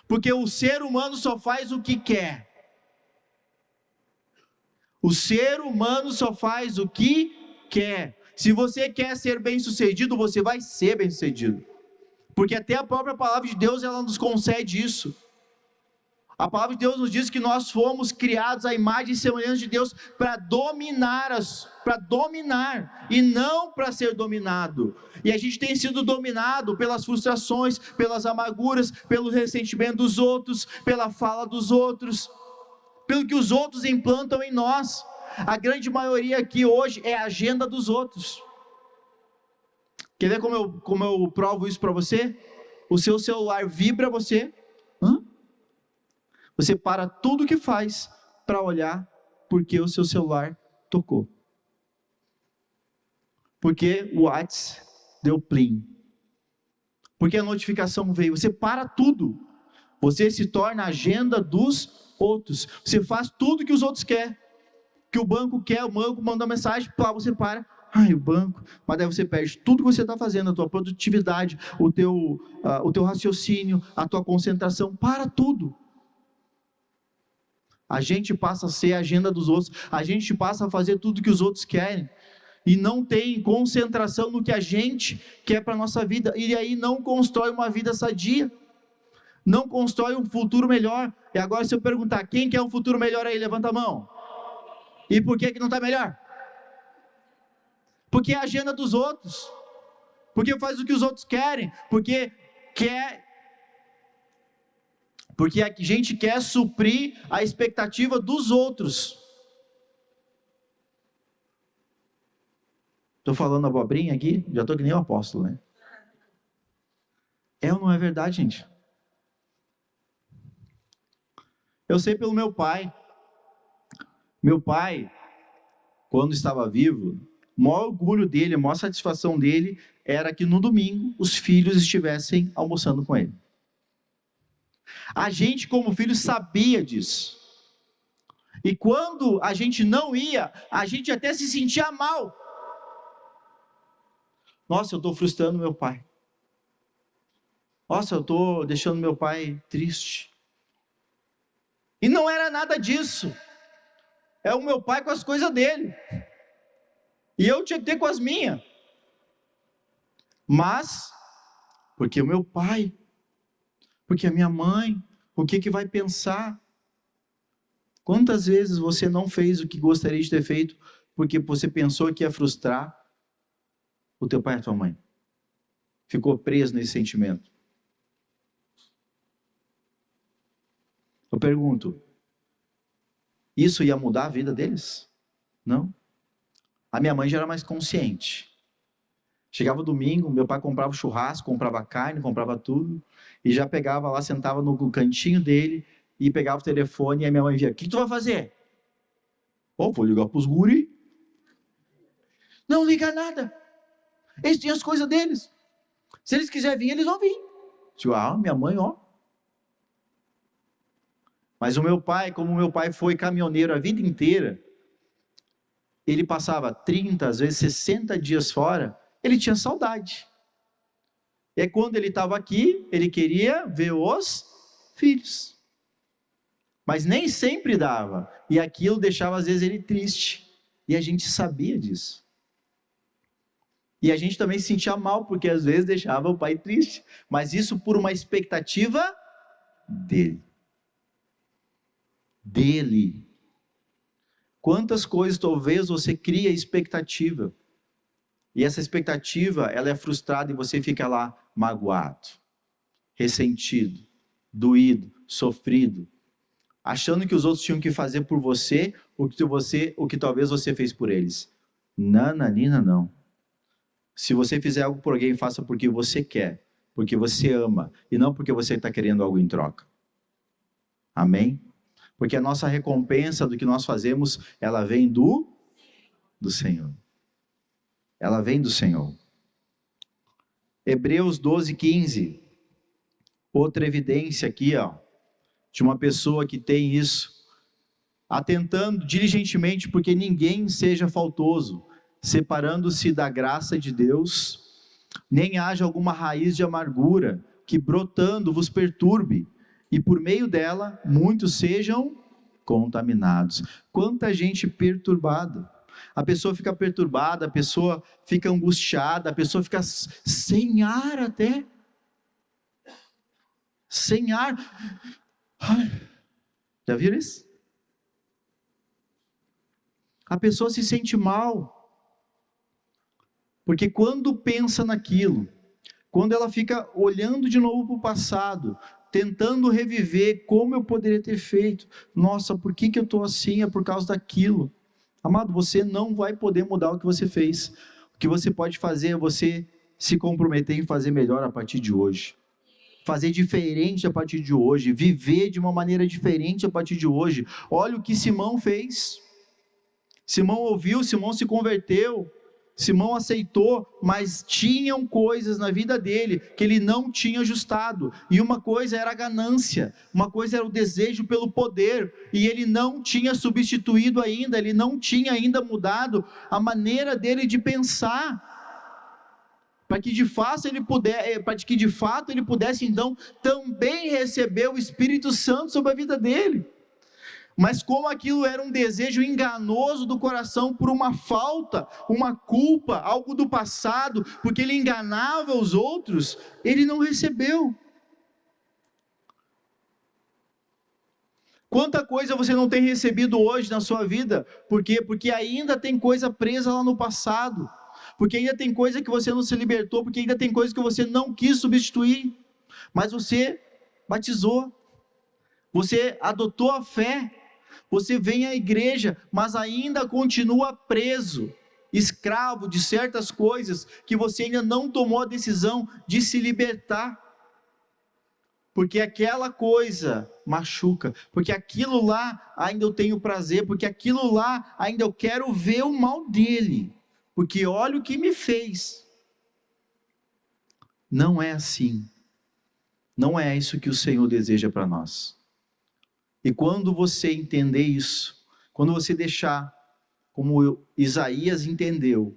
Porque o ser humano só faz o que quer. O ser humano só faz o que quer. Se você quer ser bem-sucedido, você vai ser bem-sucedido. Porque até a própria palavra de Deus, ela nos concede isso. A palavra de Deus nos diz que nós fomos criados à imagem e semelhança de Deus para dominar e não para ser dominado. E a gente tem sido dominado pelas frustrações, pelas amarguras, pelo ressentimento dos outros, pela fala dos outros, pelo que os outros implantam em nós. A grande maioria aqui hoje é a agenda dos outros. Quer ver como eu provo isso para você? O seu celular vibra você. Você para tudo que faz para olhar porque o seu celular tocou. Porque o WhatsApp deu plim. Porque a notificação veio. Você para tudo. Você se torna a agenda dos outros. Você faz tudo que os outros querem. Que o banco quer, o banco manda mensagem, você para. O banco. Mas daí você perde tudo que você está fazendo, a tua produtividade, o teu raciocínio, a tua concentração. Para tudo. A gente passa a ser a agenda dos outros, a gente passa a fazer tudo que os outros querem, e não tem concentração no que a gente quer para a nossa vida, e aí não constrói uma vida sadia, não constrói um futuro melhor. E agora, se eu perguntar, quem quer um futuro melhor aí, levanta a mão. E por que não está melhor? Porque é a agenda dos outros, porque faz o que os outros querem, porque a gente quer suprir a expectativa dos outros. Estou falando abobrinha aqui? Já estou que nem o apóstolo, né? É ou não é verdade, gente? Eu sei pelo meu pai. Meu pai, quando estava vivo, o maior orgulho dele, a maior satisfação dele, era que no domingo os filhos estivessem almoçando com ele. A gente, como filho, sabia disso. E quando a gente não ia, a gente até se sentia mal. Nossa, eu estou frustrando meu pai. Nossa, eu estou deixando meu pai triste. E não era nada disso. É o meu pai com as coisas dele. E eu tinha que ter com as minhas. Mas, porque o meu pai, porque a minha mãe, o que vai pensar? Quantas vezes você não fez o que gostaria de ter feito, porque você pensou que ia frustrar o teu pai e a tua mãe? Ficou preso nesse sentimento. Eu pergunto, isso ia mudar a vida deles? Não. A minha mãe já era mais consciente. Chegava domingo, meu pai comprava churrasco, comprava carne, comprava tudo, e já pegava lá, sentava no cantinho dele, e pegava o telefone, e a minha mãe via, o que tu vai fazer? Vou ligar pros guri. Não liga nada. Eles têm as coisas deles. Se eles quiserem vir, eles vão vir. Minha mãe, Mas o meu pai, como o meu pai foi caminhoneiro a vida inteira, ele passava 30, às vezes 60 dias fora, ele tinha saudade. E quando ele estava aqui, ele queria ver os filhos. Mas nem sempre dava. E aquilo deixava às vezes ele triste. E a gente sabia disso. E a gente também se sentia mal, porque às vezes deixava o pai triste. Mas isso por uma expectativa dele. Quantas coisas talvez você cria expectativa. E essa expectativa, ela é frustrada e você fica lá magoado, ressentido, doído, sofrido, achando que os outros tinham que fazer por você o que talvez você fez por eles. Nananina, não. Se você fizer algo por alguém, faça porque você quer, porque você ama, e não porque você está querendo algo em troca. Amém? Porque a nossa recompensa do que nós fazemos, ela vem do Senhor. Ela vem do Senhor. Hebreus 12:15. Outra evidência aqui, de uma pessoa que tem isso. Atentando diligentemente porque ninguém seja faltoso, separando-se da graça de Deus, nem haja alguma raiz de amargura que brotando vos perturbe, e por meio dela muitos sejam contaminados. Quanta gente perturbada. A pessoa fica perturbada, a pessoa fica angustiada, a pessoa fica sem ar até. Sem ar. Já viram isso? A pessoa se sente mal, porque quando pensa naquilo, quando ela fica olhando de novo para o passado, tentando reviver como eu poderia ter feito, nossa, por que eu estou assim? É por causa daquilo. Amado, você não vai poder mudar o que você fez. O que você pode fazer é você se comprometer em fazer melhor a partir de hoje. Fazer diferente a partir de hoje, viver de uma maneira diferente a partir de hoje. Olha o que Simão fez. Simão ouviu, Simão se converteu, Simão aceitou, mas tinham coisas na vida dele que ele não tinha ajustado, e uma coisa era a ganância, uma coisa era o desejo pelo poder, e ele não tinha substituído ainda, ele não tinha ainda mudado a maneira dele de pensar, para que de fato ele pudesse então também receber o Espírito Santo sobre a vida dele. Mas como aquilo era um desejo enganoso do coração por uma falta, uma culpa, algo do passado, porque ele enganava os outros, ele não recebeu. Quanta coisa você não tem recebido hoje na sua vida? Por quê? Porque ainda tem coisa presa lá no passado, porque ainda tem coisa que você não se libertou, porque ainda tem coisa que você não quis substituir, mas você batizou, você adotou a fé, você vem à igreja, mas ainda continua preso, escravo de certas coisas, que você ainda não tomou a decisão de se libertar, porque aquela coisa machuca, porque aquilo lá ainda eu tenho prazer, porque aquilo lá ainda eu quero ver o mal dele, porque olha o que me fez. Não é assim, não é isso que o Senhor deseja para nós. E quando você entender isso, quando você deixar, como Isaías entendeu,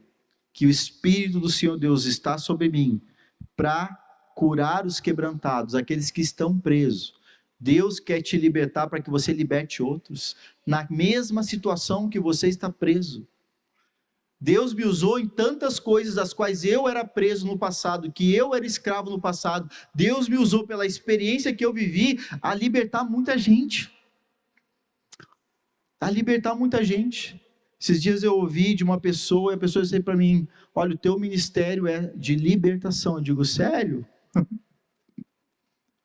que o Espírito do Senhor Deus está sobre mim, para curar os quebrantados, aqueles que estão presos, Deus quer te libertar para que você liberte outros, na mesma situação que você está preso. Deus me usou em tantas coisas das quais eu era preso no passado, que eu era escravo no passado. Deus me usou pela experiência que eu vivi a libertar muita gente. A libertar muita gente. Esses dias eu ouvi de uma pessoa, e a pessoa disse para mim, olha, o teu ministério é de libertação. Eu digo, sério?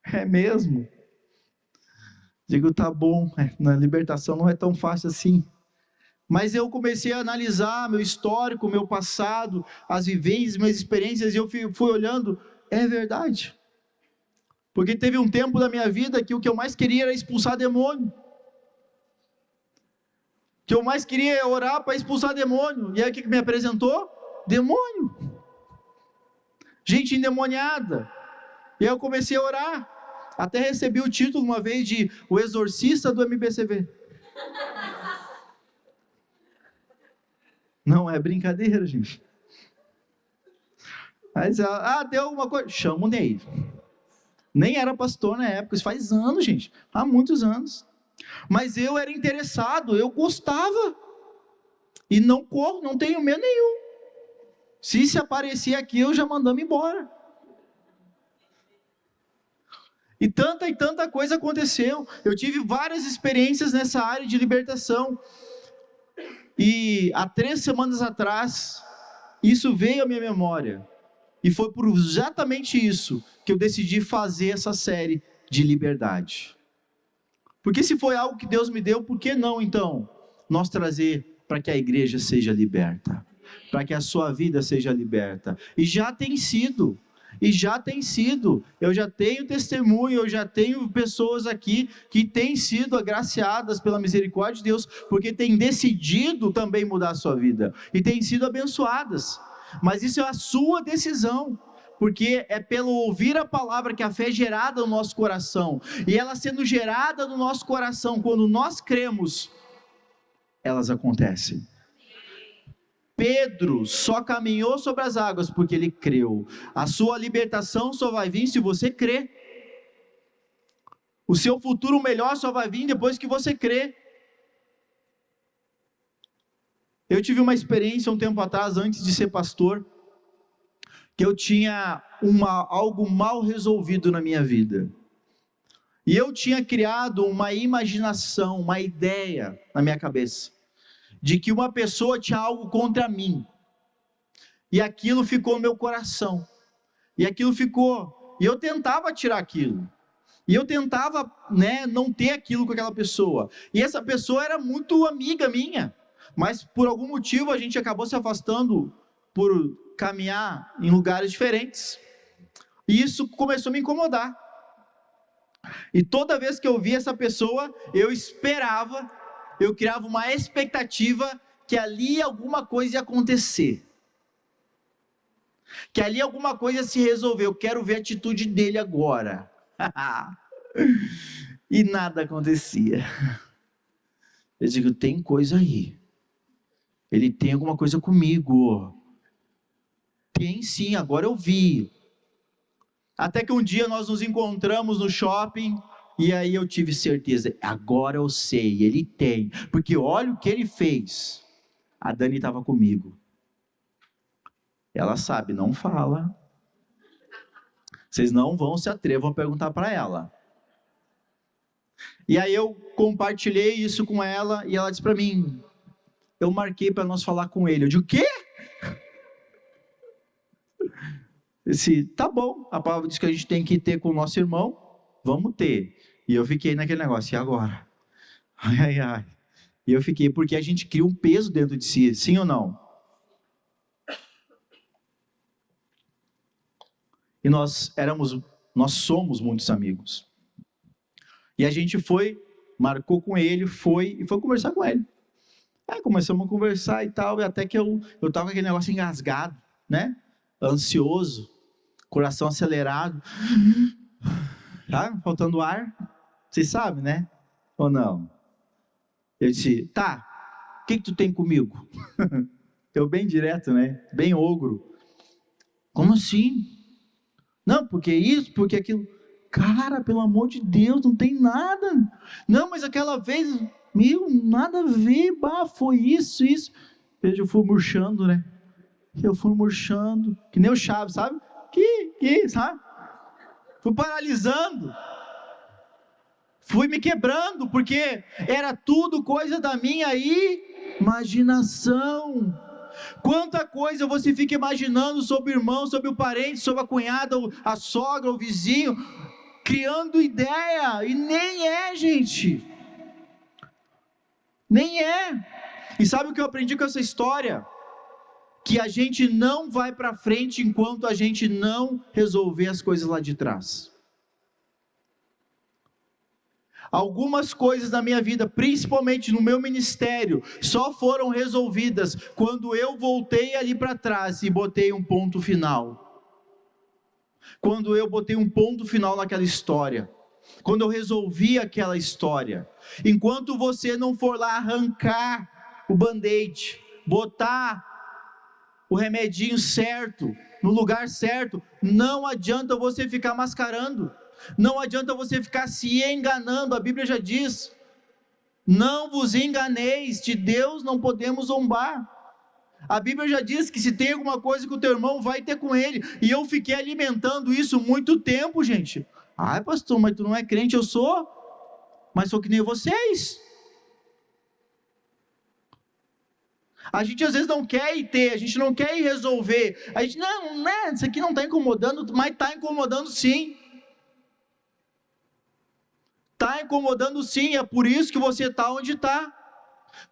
É mesmo? Digo, tá bom, na libertação não é tão fácil assim. Mas eu comecei a analisar meu histórico, meu passado, as vivências, minhas experiências, e eu fui olhando, é verdade. Porque teve um tempo da minha vida que o que eu mais queria era expulsar demônio. O que eu mais queria é orar para expulsar demônio. E aí o que me apresentou? Demônio. Gente endemoniada. E aí eu comecei a orar. Até recebi o título uma vez de o exorcista do MBCV. Não é brincadeira, gente. Aí diz, deu alguma coisa. Chama o Ney. Nem era pastor na época, isso faz anos, gente. Há muitos anos. Mas eu era interessado, eu gostava. E não corro, não tenho medo nenhum. Se aparecer aqui, eu já mandamos embora. E tanta coisa aconteceu. Eu tive várias experiências nessa área de libertação. E há 3 semanas atrás, isso veio à minha memória. E foi por exatamente isso que eu decidi fazer essa série de liberdade. Porque se foi algo que Deus me deu, por que não então nós trazer para que a igreja seja liberta? Para que a sua vida seja liberta? E já tem sido. Eu já tenho testemunho, eu já tenho pessoas aqui que têm sido agraciadas pela misericórdia de Deus, porque têm decidido também mudar a sua vida, e têm sido abençoadas, mas isso é a sua decisão, porque é pelo ouvir a palavra que a fé é gerada no nosso coração, e ela sendo gerada no nosso coração, quando nós cremos, elas acontecem. Pedro só caminhou sobre as águas porque ele creu. A sua libertação só vai vir se você crer. O seu futuro melhor só vai vir depois que você crer. Eu tive uma experiência um tempo atrás, antes de ser pastor, que eu tinha algo mal resolvido na minha vida. E eu tinha criado uma imaginação, uma ideia na minha cabeça, de que uma pessoa tinha algo contra mim. E aquilo ficou no meu coração. E aquilo ficou. E eu tentava tirar aquilo. E eu tentava, não ter aquilo com aquela pessoa. E essa pessoa era muito amiga minha. Mas por algum motivo a gente acabou se afastando por caminhar em lugares diferentes. E isso começou a me incomodar. E toda vez que eu via essa pessoa, eu esperava, eu criava uma expectativa que ali alguma coisa ia acontecer. Que ali alguma coisa ia se resolver. Eu quero ver a atitude dele agora. E nada acontecia. Eu digo, tem coisa aí. Ele tem alguma coisa comigo. Tem sim, agora eu vi. Até que um dia nós nos encontramos no shopping, e aí eu tive certeza, agora eu sei, ele tem, porque olha o que ele fez. A Dani estava comigo. Ela sabe, não fala. Vocês não vão se atrevam a perguntar para ela. E aí eu compartilhei isso com ela, e ela disse para mim, eu marquei para nós falar com ele. Eu digo, o quê? Eu disse, tá bom, a palavra diz que a gente tem que ter com o nosso irmão, vamos ter. E eu fiquei naquele negócio, e agora? Ai. E eu fiquei, porque a gente cria um peso dentro de si, sim ou não? E nós somos muitos amigos. E a gente marcou com ele, e foi conversar com ele. Aí começamos a conversar e tal, e até que eu tava com aquele negócio engasgado, ansioso, coração acelerado, tá? Faltando ar, vocês sabem, né? Ou não? Eu disse, tá, o que tu tem comigo? Eu bem direto, bem ogro. Como assim? Não, porque isso, porque aquilo. Cara, pelo amor de Deus, não tem nada. Não, mas aquela vez, nada a ver, foi isso. Veja, eu fui murchando, Eu fui murchando, que nem o Chaves, sabe? Sabe? Fui paralisando. Fui me quebrando, porque era tudo coisa da minha imaginação. Quanta coisa você fica imaginando sobre o irmão, sobre o parente, sobre a cunhada, a sogra, o vizinho, criando ideia, e nem é, gente. Nem é. E sabe o que eu aprendi com essa história? Que a gente não vai para frente enquanto a gente não resolver as coisas lá de trás. Algumas coisas na minha vida, principalmente no meu ministério, só foram resolvidas quando eu voltei ali para trás e botei um ponto final. Quando eu botei um ponto final naquela história. Quando eu resolvi aquela história. Enquanto você não for lá arrancar o band-aid, botar o remedinho certo, no lugar certo, não adianta você ficar mascarando. Não adianta você ficar se enganando, a Bíblia já diz, não vos enganeis, de Deus não podemos zombar. A Bíblia já diz que se tem alguma coisa com o teu irmão, vai ter com ele, e eu fiquei alimentando isso muito tempo, gente. Ai pastor, mas tu não é crente, eu sou, mas sou que nem vocês. A gente às vezes não quer ir ter, a gente não quer ir resolver, a gente, isso aqui não está incomodando, mas está incomodando sim. Está incomodando sim, é por isso que você está onde está,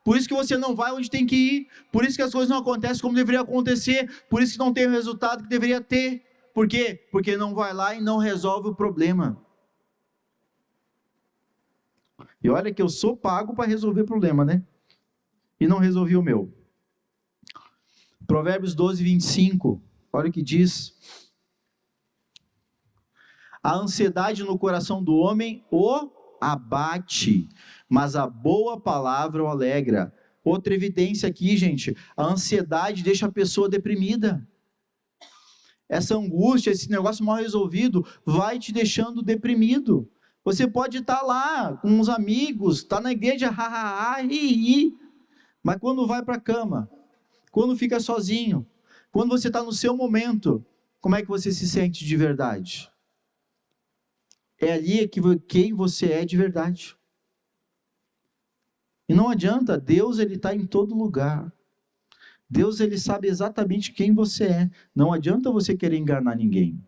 por isso que você não vai onde tem que ir, por isso que as coisas não acontecem como deveriam acontecer, por isso que não tem o resultado que deveria ter. Por quê? Porque não vai lá e não resolve o problema. E olha que eu sou pago para resolver problema, e não resolvi o meu. Provérbios 12, 25, olha o que diz: a ansiedade no coração do homem o abate, mas a boa palavra o alegra. Outra evidência aqui, gente, a ansiedade deixa a pessoa deprimida. Essa angústia, esse negócio mal resolvido, vai te deixando deprimido. Você pode estar lá com os amigos, estar na igreja, mas quando vai para a cama, quando fica sozinho, quando você está no seu momento, como é que você se sente de verdade? É ali que quem você é de verdade. E não adianta, Deus ele está em todo lugar. Deus ele sabe exatamente quem você é. Não adianta você querer enganar ninguém.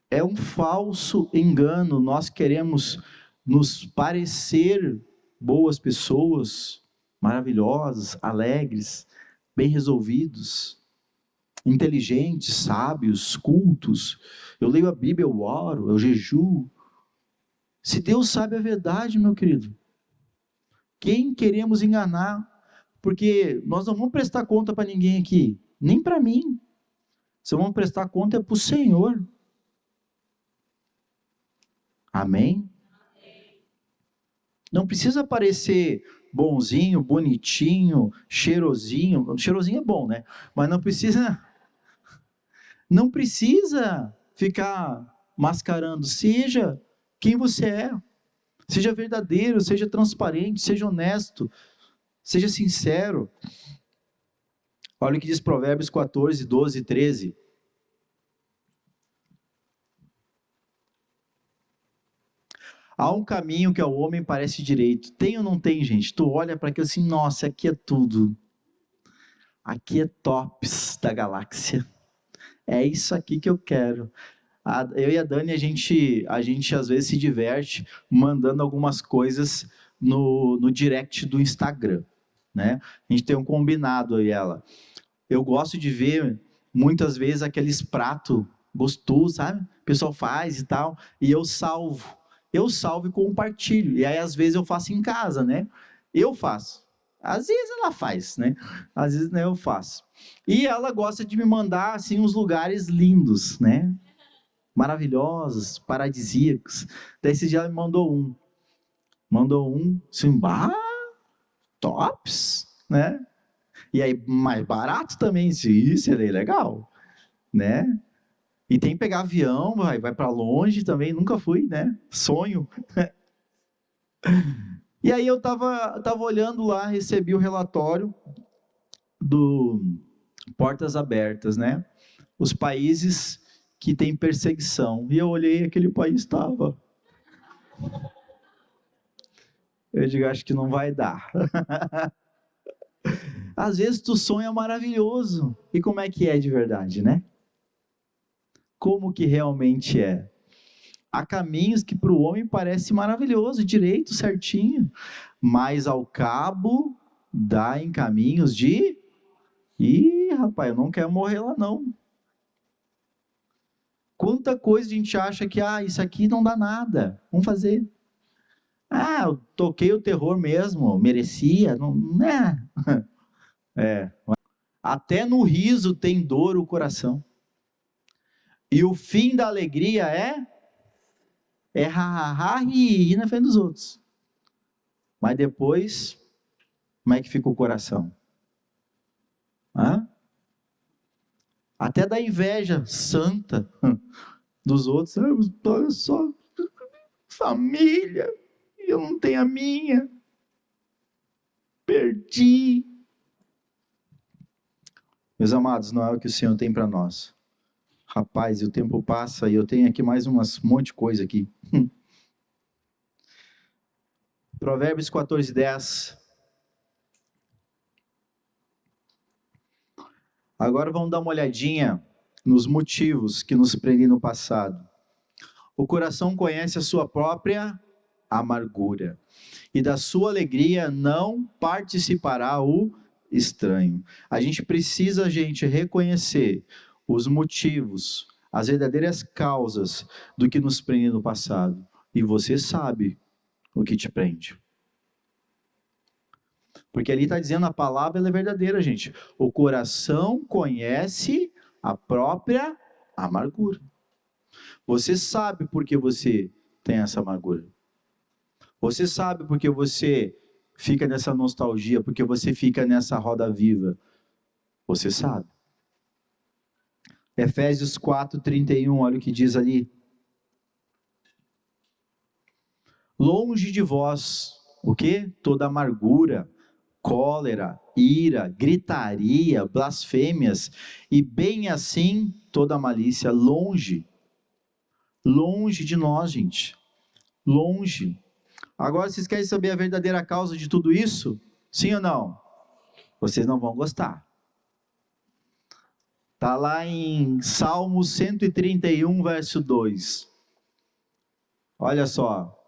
É um falso engano. Nós queremos nos parecer boas pessoas, maravilhosas, alegres, bem resolvidos, inteligentes, sábios, cultos. Eu leio a Bíblia, eu oro, eu jejuo. Se Deus sabe a verdade, meu querido, quem queremos enganar? Porque nós não vamos prestar conta para ninguém aqui, nem para mim. Se vamos prestar conta é para o Senhor. Amém? Não precisa parecer bonzinho, bonitinho, cheirosinho. Cheirosinho é bom, né? Mas não precisa ficar mascarando. Seja quem você é. Seja verdadeiro, seja transparente, seja honesto, seja sincero. Olha o que diz Provérbios 14, 12 e 13. Há um caminho que ao homem parece direito. Tem ou não tem, gente? Tu olha para aquilo assim, nossa, aqui é tudo. Aqui é tops da galáxia. É isso aqui que eu quero. Eu e a Dani, a gente às vezes se diverte mandando algumas coisas no direct do Instagram, né? A gente tem um combinado aí, ela. Eu gosto de ver, muitas vezes, aqueles pratos gostosos, sabe? O pessoal faz e tal, e eu salvo. Eu salvo e compartilho. E aí, às vezes, eu faço em casa, né? Eu faço. Às vezes ela faz, né? Às vezes, né, eu faço. E ela gosta de me mandar, assim, uns lugares lindos, né? Maravilhosos, paradisíacos. Daí esse dia ela me mandou um. Mandou um, assim, tops, né? E aí, mais barato também, isso é legal, né? E tem que pegar avião, vai para longe também, nunca fui, né? Sonho. E aí eu tava olhando lá, recebi o relatório do Portas Abertas, né? Os países que têm perseguição. E eu olhei, aquele país estava. Eu digo, acho que não vai dar. Às vezes tu sonha maravilhoso. E como é que é de verdade, né? Como que realmente é? Há caminhos que para o homem parece maravilhoso, direito, certinho, mas ao cabo dá em caminhos de... Ih, rapaz, eu não quero morrer lá não. Quanta coisa a gente acha que, isso aqui não dá nada, vamos fazer. Eu toquei o terror mesmo, merecia, não é. Até no riso tem dor o coração. E o fim da alegria é ha, e na frente dos outros. Mas depois, como é que fica o coração? Até da inveja santa dos outros. Olha só, família, eu não tenho a minha. Perdi. Meus amados, não é o que o Senhor tem para nós. Rapaz, o tempo passa e eu tenho aqui mais um monte de coisa aqui. Provérbios 14, 10. Agora vamos dar uma olhadinha nos motivos que nos prendem no passado. O coração conhece a sua própria amargura, e da sua alegria não participará o estranho. A gente precisa, reconhecer os motivos, as verdadeiras causas do que nos prende no passado. E você sabe o que te prende. Porque ali está dizendo, a palavra ela é verdadeira, gente. O coração conhece a própria amargura. Você sabe por que você tem essa amargura. Você sabe por que você fica nessa nostalgia, porque você fica nessa roda viva. Você sabe. Efésios 4:31, olha o que diz ali. Longe de vós, o quê? Toda amargura, cólera, ira, gritaria, blasfêmias, e bem assim toda malícia. Longe de nós, gente, longe. Agora, vocês querem saber a verdadeira causa de tudo isso? Sim ou não? Vocês não vão gostar. Está lá em Salmo 131, verso 2. Olha só.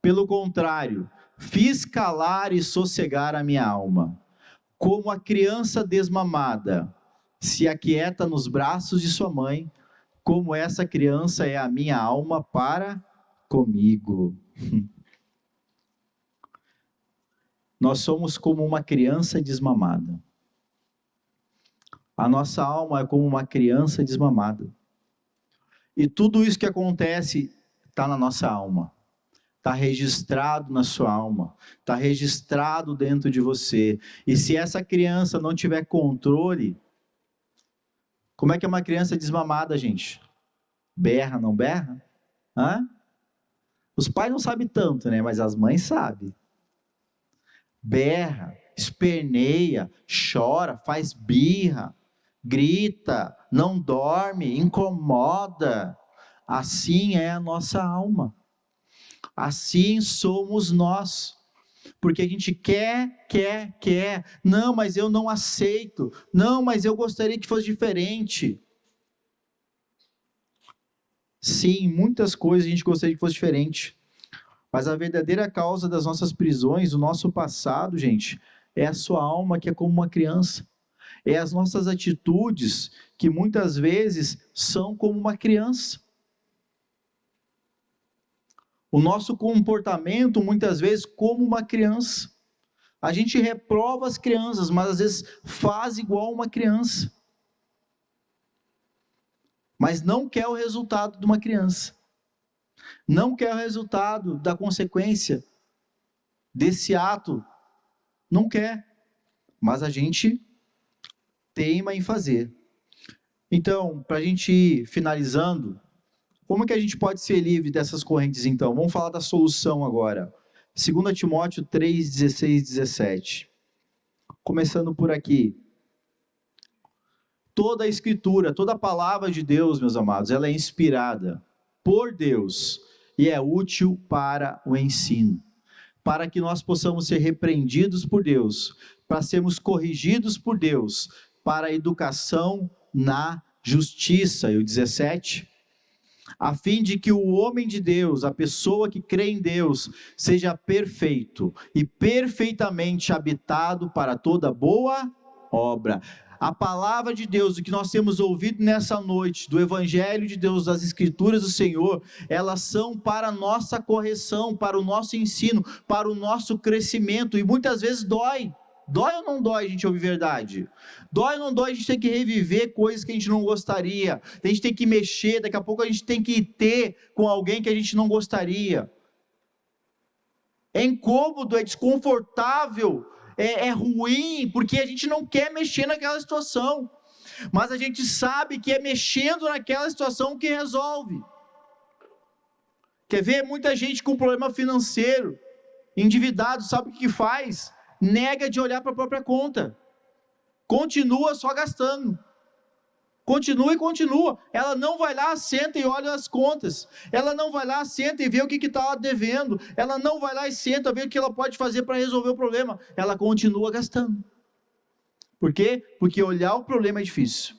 Pelo contrário, fiz calar e sossegar a minha alma, como a criança desmamada se aquieta nos braços de sua mãe, como essa criança é a minha alma para comigo. Nós somos como uma criança desmamada. A nossa alma é como uma criança desmamada. E tudo isso que acontece está na nossa alma. Está registrado na sua alma. Está registrado dentro de você. E se essa criança não tiver controle, como é que é uma criança desmamada, gente? Berra, não berra? Hã? Os pais não sabem tanto, né? Mas as mães sabem. Berra, esperneia, chora, faz birra, grita, não dorme, incomoda. Assim é a nossa alma. Assim somos nós. Porque a gente quer. Não, mas eu não aceito. Não, mas eu gostaria que fosse diferente. Sim, muitas coisas a gente gostaria que fosse diferente. Mas a verdadeira causa das nossas prisões, do nosso passado, gente, é a sua alma que é como uma criança. É as nossas atitudes que muitas vezes são como uma criança. O nosso comportamento muitas vezes como uma criança. A gente reprova as crianças, mas às vezes faz igual uma criança. Mas não quer o resultado de uma criança. Não quer o resultado da consequência desse ato. Não quer. Mas a gente teima em fazer. Então, para a gente ir finalizando, como que a gente pode ser livre dessas correntes então? Vamos falar da solução agora. 2 Timóteo 3, 16 e 17. Começando por aqui. Toda a escritura, toda a palavra de Deus, meus amados, ela é inspirada por Deus e é útil para o ensino, para que nós possamos ser repreendidos por Deus, para sermos corrigidos por Deus, para a educação na justiça. E o 17, a fim de que o homem de Deus, a pessoa que crê em Deus, seja perfeito e perfeitamente habitado para toda boa obra. A palavra de Deus, o que nós temos ouvido nessa noite, do Evangelho de Deus, das Escrituras do Senhor, elas são para a nossa correção, para o nosso ensino, para o nosso crescimento, e muitas vezes dói. Dói ou não dói a gente ouvir verdade? Dói ou não dói a gente ter que reviver coisas que a gente não gostaria? A gente tem que mexer, daqui a pouco a gente tem que ter com alguém que a gente não gostaria. É incômodo, é desconfortável, é ruim, porque a gente não quer mexer naquela situação. Mas a gente sabe que é mexendo naquela situação que resolve. Quer ver? Muita gente com problema financeiro, endividado, sabe o que faz? Nega de olhar para a própria conta, continua só gastando, continua, ela não vai lá, senta e olha as contas, ela não vai lá, senta e vê o que está devendo, ela não vai lá e senta, vê o que ela pode fazer para resolver o problema, ela continua gastando. Por quê? Porque olhar o problema é difícil,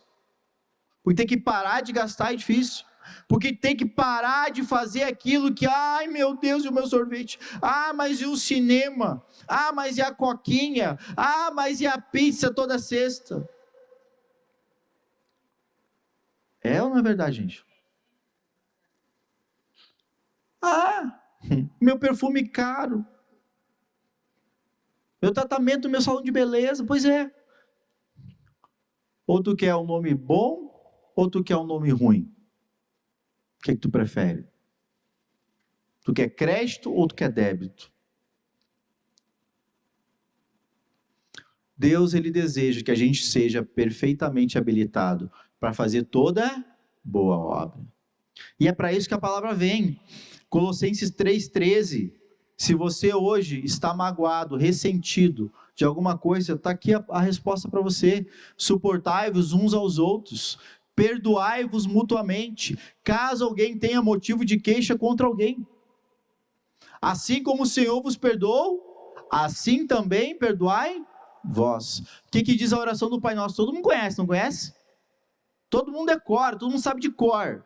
porque tem que parar de gastar é difícil, porque tem que parar de fazer aquilo que, ai meu Deus, e o meu sorvete, mas e o cinema, mas e a coquinha, mas e a pizza toda sexta? É ou não é verdade, gente? Meu perfume caro, meu tratamento, meu salão de beleza, pois é. Ou tu quer um nome bom, ou tu quer um nome ruim? O que tu prefere? Tu quer crédito ou tu quer débito? Deus, Ele deseja que a gente seja perfeitamente habilitado para fazer toda boa obra. E é para isso que a palavra vem. Colossenses 3,13 Se você hoje está magoado, ressentido de alguma coisa, está aqui a resposta para você. Suportai-vos uns aos outros, perdoai-vos mutuamente, caso alguém tenha motivo de queixa contra alguém. Assim como o Senhor vos perdoou, assim também perdoai vós. O que diz a oração do Pai Nosso? Todo mundo conhece, não conhece? Todo mundo decora, todo mundo sabe de cor.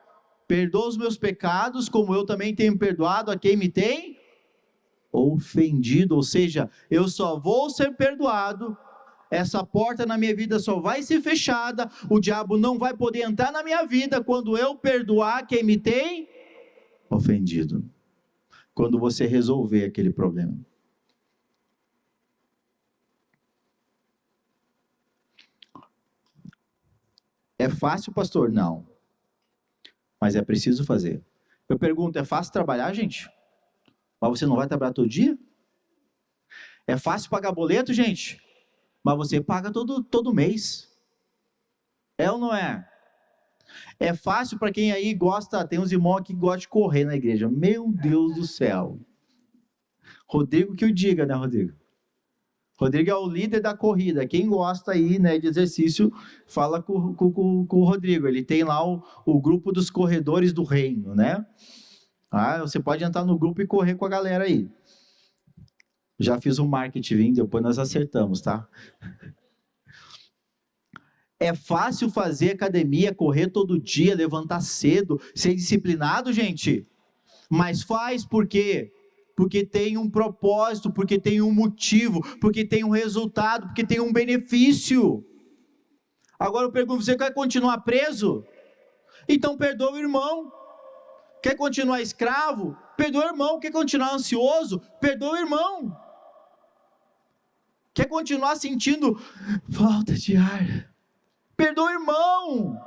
Perdoa os meus pecados, como eu também tenho perdoado a quem me tem ofendido. Ou seja, eu só vou ser perdoado, essa porta na minha vida só vai ser fechada, o diabo não vai poder entrar na minha vida quando eu perdoar quem me tem ofendido. Quando você resolver aquele problema. É fácil, pastor? Não. Mas é preciso fazer. Eu pergunto, é fácil trabalhar, gente? Mas você não vai trabalhar todo dia? É fácil pagar boleto, gente? Mas você paga todo mês. É ou não é? É fácil para quem aí gosta, tem uns irmãos aqui que gostam de correr na igreja. Meu Deus do céu. Rodrigo que o diga, né, Rodrigo? Rodrigo é o líder da corrida. Quem gosta aí, né, de exercício, fala com o Rodrigo. Ele tem lá o grupo dos corredores do reino, né? Você pode entrar no grupo e correr com a galera aí. Já fiz um marketing, depois nós acertamos, tá? É fácil fazer academia, correr todo dia, levantar cedo, ser disciplinado, gente? Mas faz por quê? Porque tem um propósito, porque tem um motivo, porque tem um resultado, porque tem um benefício. Agora eu pergunto, você quer continuar preso? Então perdoa o irmão. Quer continuar escravo? Perdoa o irmão. Quer continuar ansioso? Perdoa o irmão. Quer continuar sentindo falta de ar? Perdoa o irmão.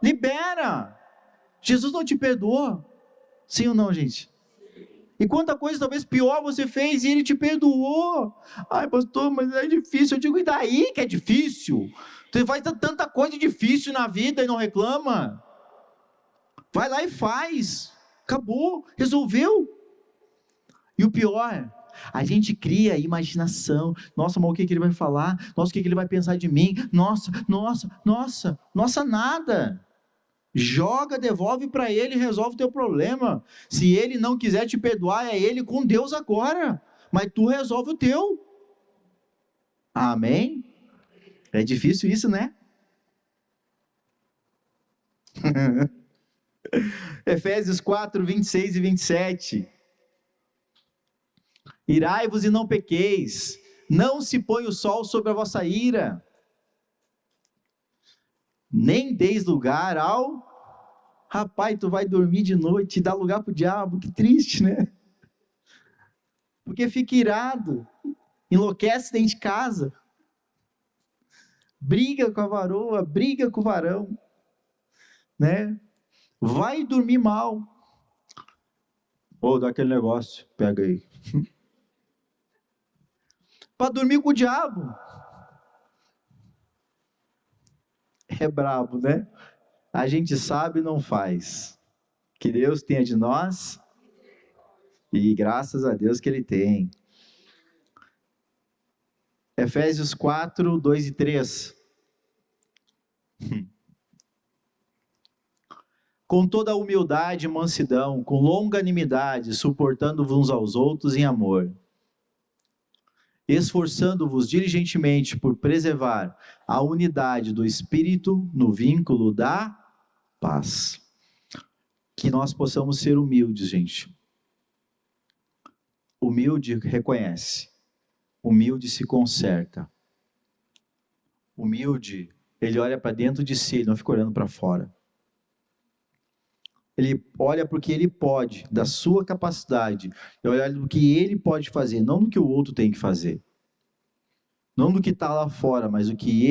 Libera. Jesus não te perdoou? Sim ou não, gente? E quanta coisa talvez pior você fez e ele te perdoou. Ai, pastor, mas é difícil. Eu digo, e daí que é difícil? Você faz tanta coisa difícil na vida e não reclama. Vai lá e faz. Acabou, resolveu. E o pior, a gente cria imaginação. Nossa, mas o que ele vai falar? Nossa, o que ele vai pensar de mim? Nossa, nada. Joga, devolve para ele e resolve o teu problema. Se ele não quiser te perdoar, é ele com Deus agora. Mas tu resolve o teu. Amém? É difícil isso, né? Efésios 4, 26 e 27. Irai-vos e não pequeis. Não se põe o sol sobre a vossa ira. Nem deis lugar ao... Rapaz, tu vai dormir de noite e dá lugar para o diabo, que triste, né? Porque fica irado, enlouquece dentro de casa, briga com a varoa, briga com o varão, né? Vai dormir mal. Dá aquele negócio, pega aí. Para dormir com o diabo. É brabo, né? A gente sabe e não faz. Que Deus tenha de nós, e graças a Deus que Ele tem. Efésios 4, 2 e 3. Com toda a humildade e mansidão, com longanimidade, suportando-vos uns aos outros em amor, esforçando-vos diligentemente por preservar a unidade do Espírito no vínculo da paz. Que nós possamos ser humildes, gente. Humilde reconhece. Humilde se conserta. Humilde, ele olha para dentro de si, ele não fica olhando para fora. Ele olha porque ele pode, da sua capacidade. Ele olha do que ele pode fazer, não do que o outro tem que fazer. Não do que está lá fora, mas o que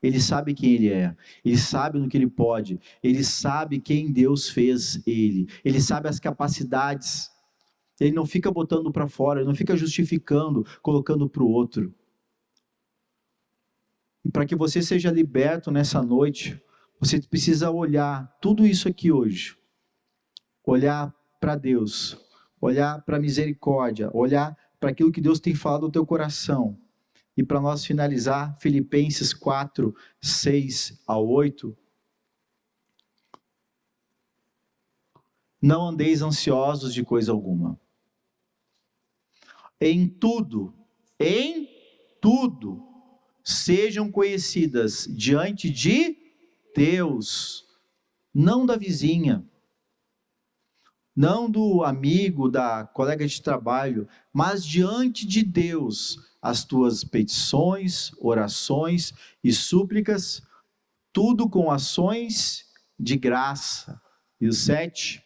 ele sabe quem ele é. Ele sabe no que ele pode. Ele sabe quem Deus fez ele. Ele sabe as capacidades. Ele não fica botando para fora, ele não fica justificando, colocando para o outro. E para que você seja liberto nessa noite, você precisa olhar tudo isso aqui hoje. Olhar para Deus, olhar para a misericórdia, olhar para aquilo que Deus tem falado no teu coração. E para nós finalizar, Filipenses 4, 6 a 8. Não andeis ansiosos de coisa alguma. Em tudo, sejam conhecidas diante de Deus, não da vizinha, não do amigo, da colega de trabalho, mas diante de Deus, as tuas petições, orações e súplicas, tudo com ações de graça. E o 7,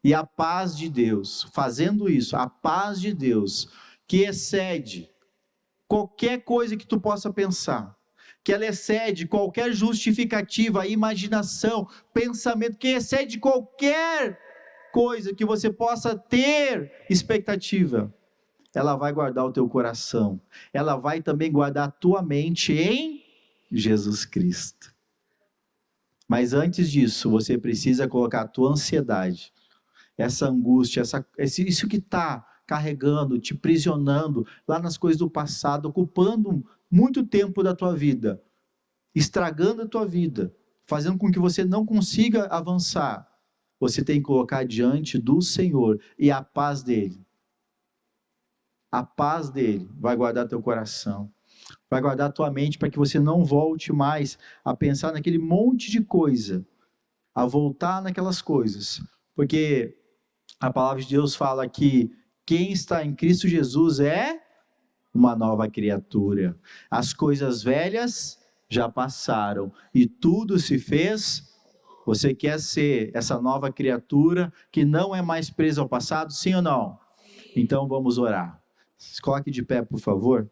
e a paz de Deus, fazendo isso, a paz de Deus, que excede qualquer coisa que tu possa pensar, que ela excede qualquer justificativa, imaginação, pensamento, que excede qualquer coisa que você possa ter expectativa, ela vai guardar o teu coração, ela vai também guardar a tua mente em Jesus Cristo. Mas antes disso, você precisa colocar a tua ansiedade, essa angústia, isso que está carregando, te prisionando lá nas coisas do passado, ocupando muito tempo da tua vida, estragando a tua vida, fazendo com que você não consiga avançar. Você tem que colocar diante do Senhor e a paz dele. A paz dele vai guardar teu coração, vai guardar tua mente para que você não volte mais a pensar naquele monte de coisa, a voltar naquelas coisas, porque a palavra de Deus fala que quem está em Cristo Jesus é uma nova criatura. As coisas velhas já passaram e tudo se fez. Você quer ser essa nova criatura que não é mais presa ao passado, sim ou não? Então vamos orar. Se coloque de pé, por favor.